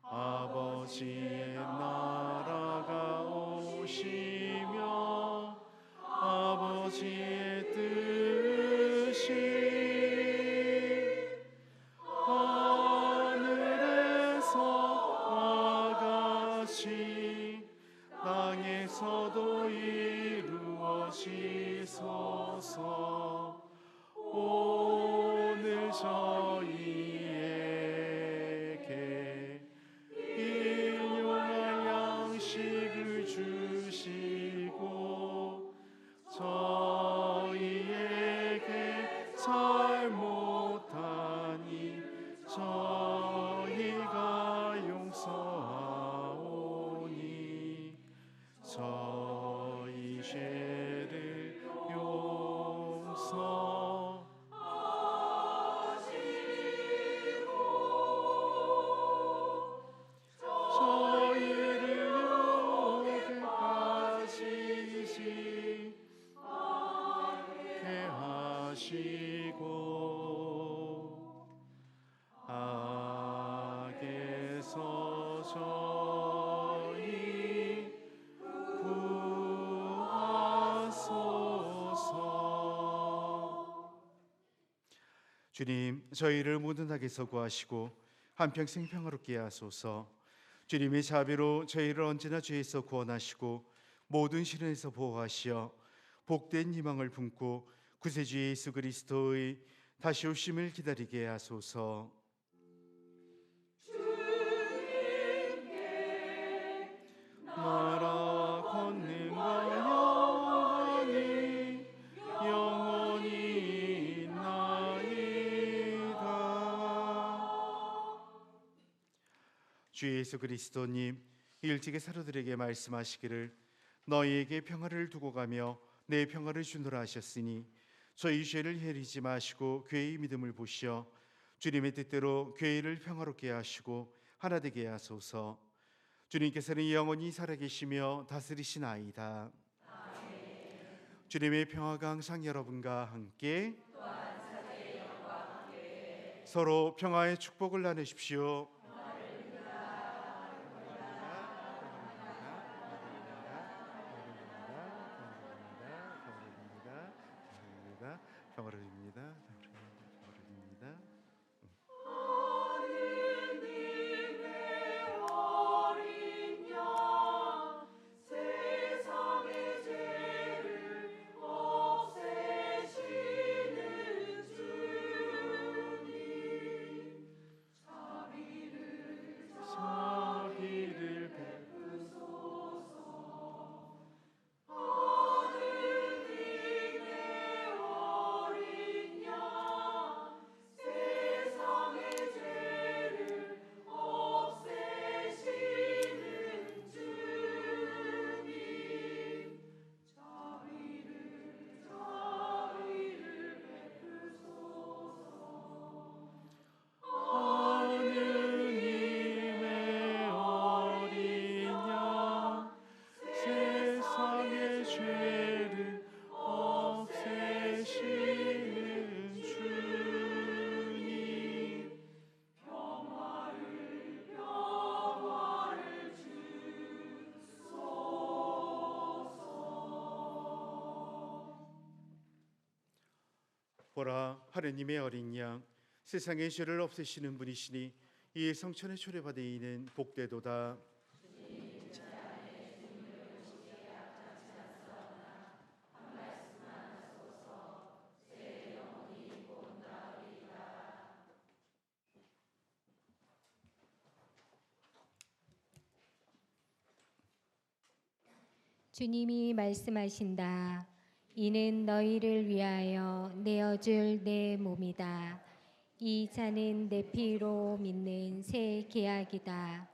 아버지의 나라가 오시며 아버지의 뜻이 하늘에서와 같이 땅에서도 이루어지소서. 오늘 저희에게 일용할 양식을 주시고 저희에게 잘못하니 저희가 용서하오니 저희 죄를 저희를 욕하시지 않게 하시고 악에서 저희 구하소서. 주님, 저희를 모든 악에서 구하시고 한평생 평화롭게 하소서. 주님의 자비로 저희를 언제나 죄에서 구원하시고 모든 시련에서 보호하시어 복된 희망을 품고 구세주 예수 그리스도의 다시 오심을 기다리게 하소서. 나라 권능과 영광이 영원히 있나이다. 주 예수 그리스도님, 일찍의 사도들에게 말씀하시기를 너희에게 평화를 두고 가며 내 평화를 주노라 하셨으니 저희 죄를 헤리지 마시고 교회의 믿음을 보시어 주님의 뜻대로 교회를 평화롭게 하시고 하나 되게 하소서. 주님께서는 영원히 살아계시며 다스리시나이다. 주님의 평화가 항상 여러분과 함께 서로 평화의 축복을 나누십시오. 평화로입니다. 평화로입니다. 하느님의 어린 양 세상의 죄를 없애시는 주님 자비를 하느님의 어린 양 세상의 죄를 없애시는 주님 자비를 베푸소서. 하느님의 어린 양 세상의 죄를 없애시는 주님 평화를 주소서. 보라, 하느님의 어린 양 세상의 죄를 없애시는 분이시니 이 성천에 초대받으이는 복되도다. 주님이 말씀하신다. 이는 너희를 위하여 내어줄 내 몸이다. 이 잔은 내 피로 믿는 새 계약이다.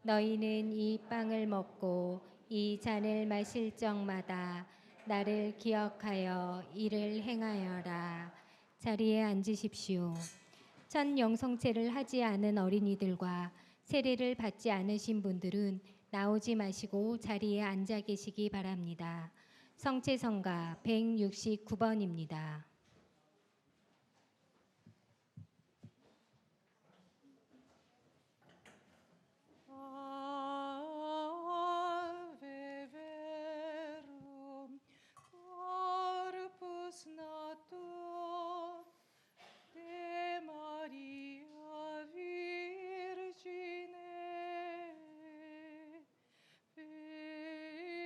너희는 이 빵을 먹고 이 잔을 마실 적마다 나를 기억하여 이를 행하여라. 자리에 앉으십시오. 첫 영성체를 하지 않은 어린이들과 세례를 받지 않으신 분들은 나오지 마시고 자리에 앉아 계시기 바랍니다. 성체성가 169번입니다. Ave verum corpus nato de Maria Virgine vere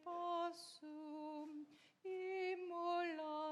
possum immolare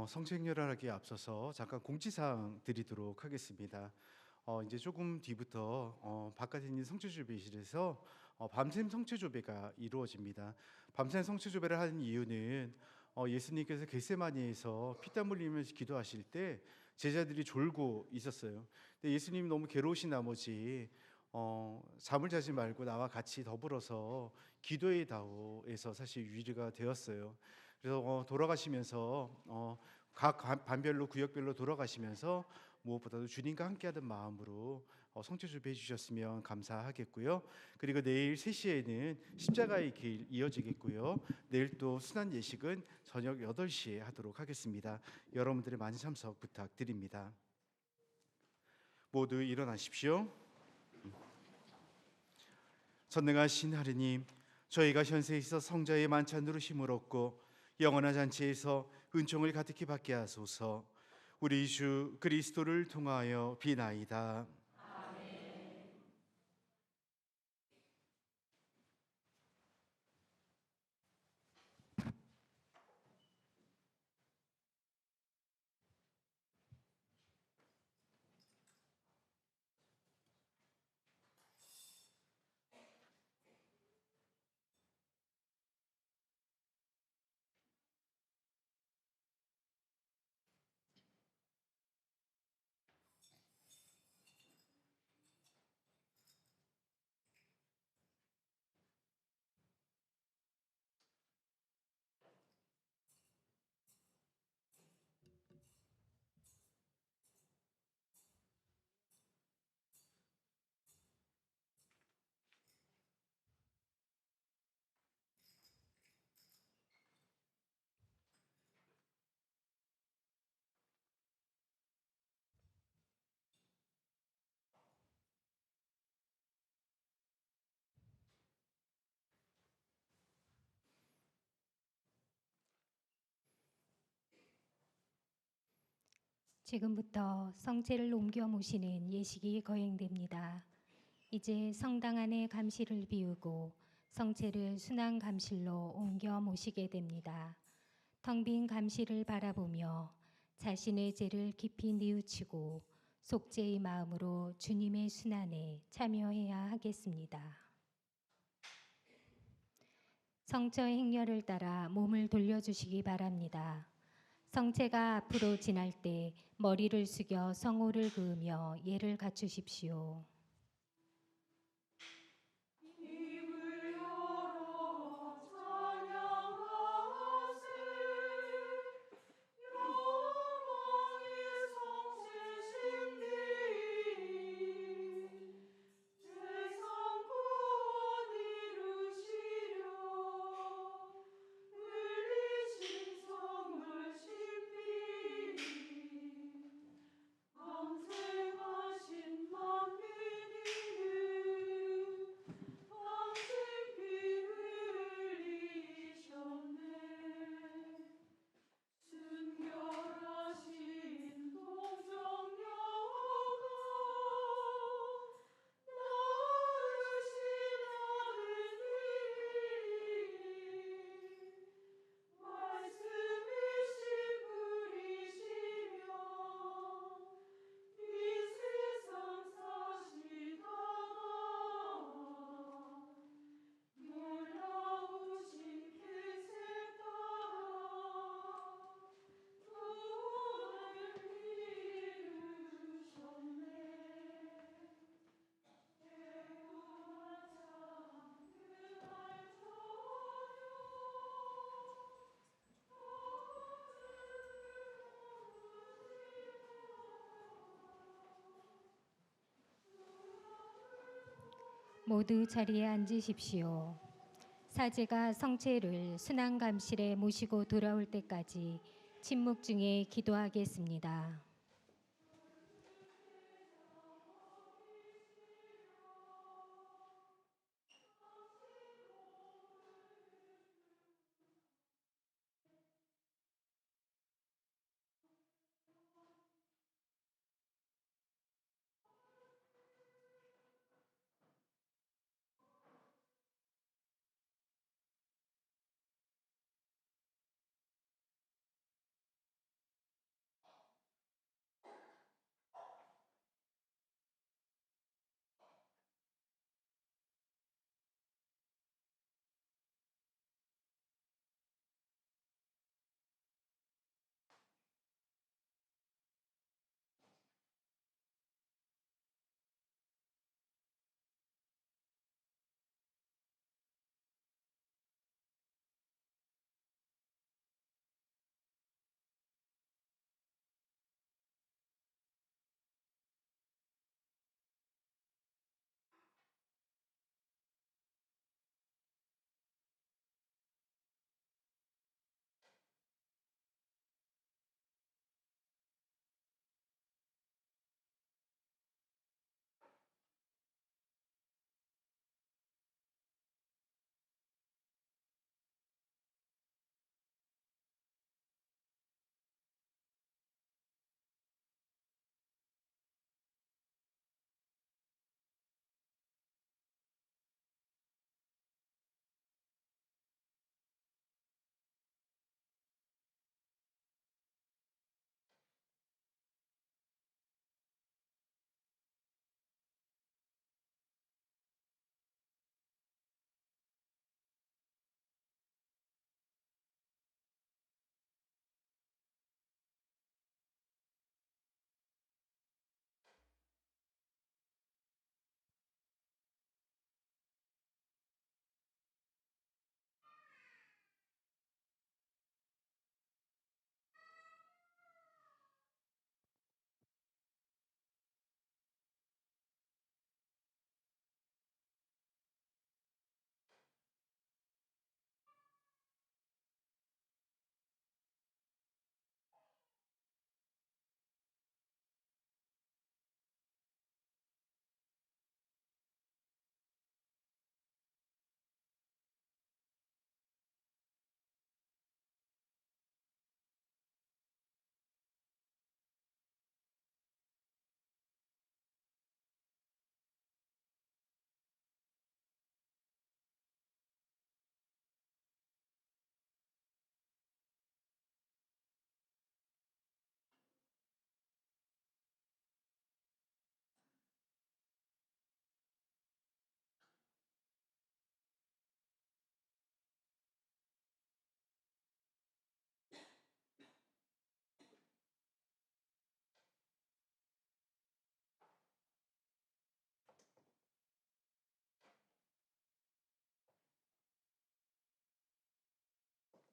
성책렬하기에 앞서서 잠깐 공지사항 드리도록 하겠습니다. 이제 조금 뒤부터 바깥에 있는 성체조배실에서 밤샘 성체조배가 이루어집니다. 밤샘 성체조배를 하는 이유는 예수님께서 겟세마니에서 피땀 흘리면서 기도하실 때 제자들이 졸고 있었어요. 근데 예수님이 너무 괴로우신 나머지 잠을 자지 말고 나와 같이 더불어서 기도의 다오에서 사실 유리가 되었어요. 그래서 돌아가시면서 각 반별로 구역별로 돌아가시면서 무엇보다도 주님과 함께하는 마음으로 성체조배해 주셨으면 감사하겠고요. 그리고 내일 3시에는 십자가의 길 이어지겠고요. 내일 또 순환 예식은 저녁 8시에 하도록 하겠습니다. 여러분들의 많은 참석 부탁드립니다. 모두 일어나십시오. 전능하신 하느님, 저희가 현세에 있어 성자의 만찬으로 힘을 얻고 영원한 잔치에서 은총을 가득히 받게 하소서. 우리 주 그리스도를 통하여 비나이다. 지금부터 성체를 옮겨 모시는 예식이 거행됩니다. 이제 성당 안의 감실을 비우고 성체를 순환 감실로 옮겨 모시게 됩니다. 텅 빈 감실을 바라보며 자신의 죄를 깊이 뉘우치고 속죄의 마음으로 주님의 순환에 참여해야 하겠습니다. 성처 행렬을 따라 몸을 돌려주시기 바랍니다. 성체가 앞으로 지날 때 머리를 숙여 성호를 그으며 예를 갖추십시오. 입을 열어 찬양하세. 영광의 성체신 대인 세상 구원 이루시려 흘리신 성을 신비 방생하신 만민이는 당신 피를 흘리셨네. 순결하신 동정녀가 낳으신 아들이니 말씀이신 분이시며 이 세상 사시다가 놀라우신 계세 따라 구원을 이루셨네. 애고만 참 그날 모두 자리에 앉으십시오. 사제가 성체를 순환 감실에 모시고 돌아올 때까지 침묵 중에 기도하겠습니다.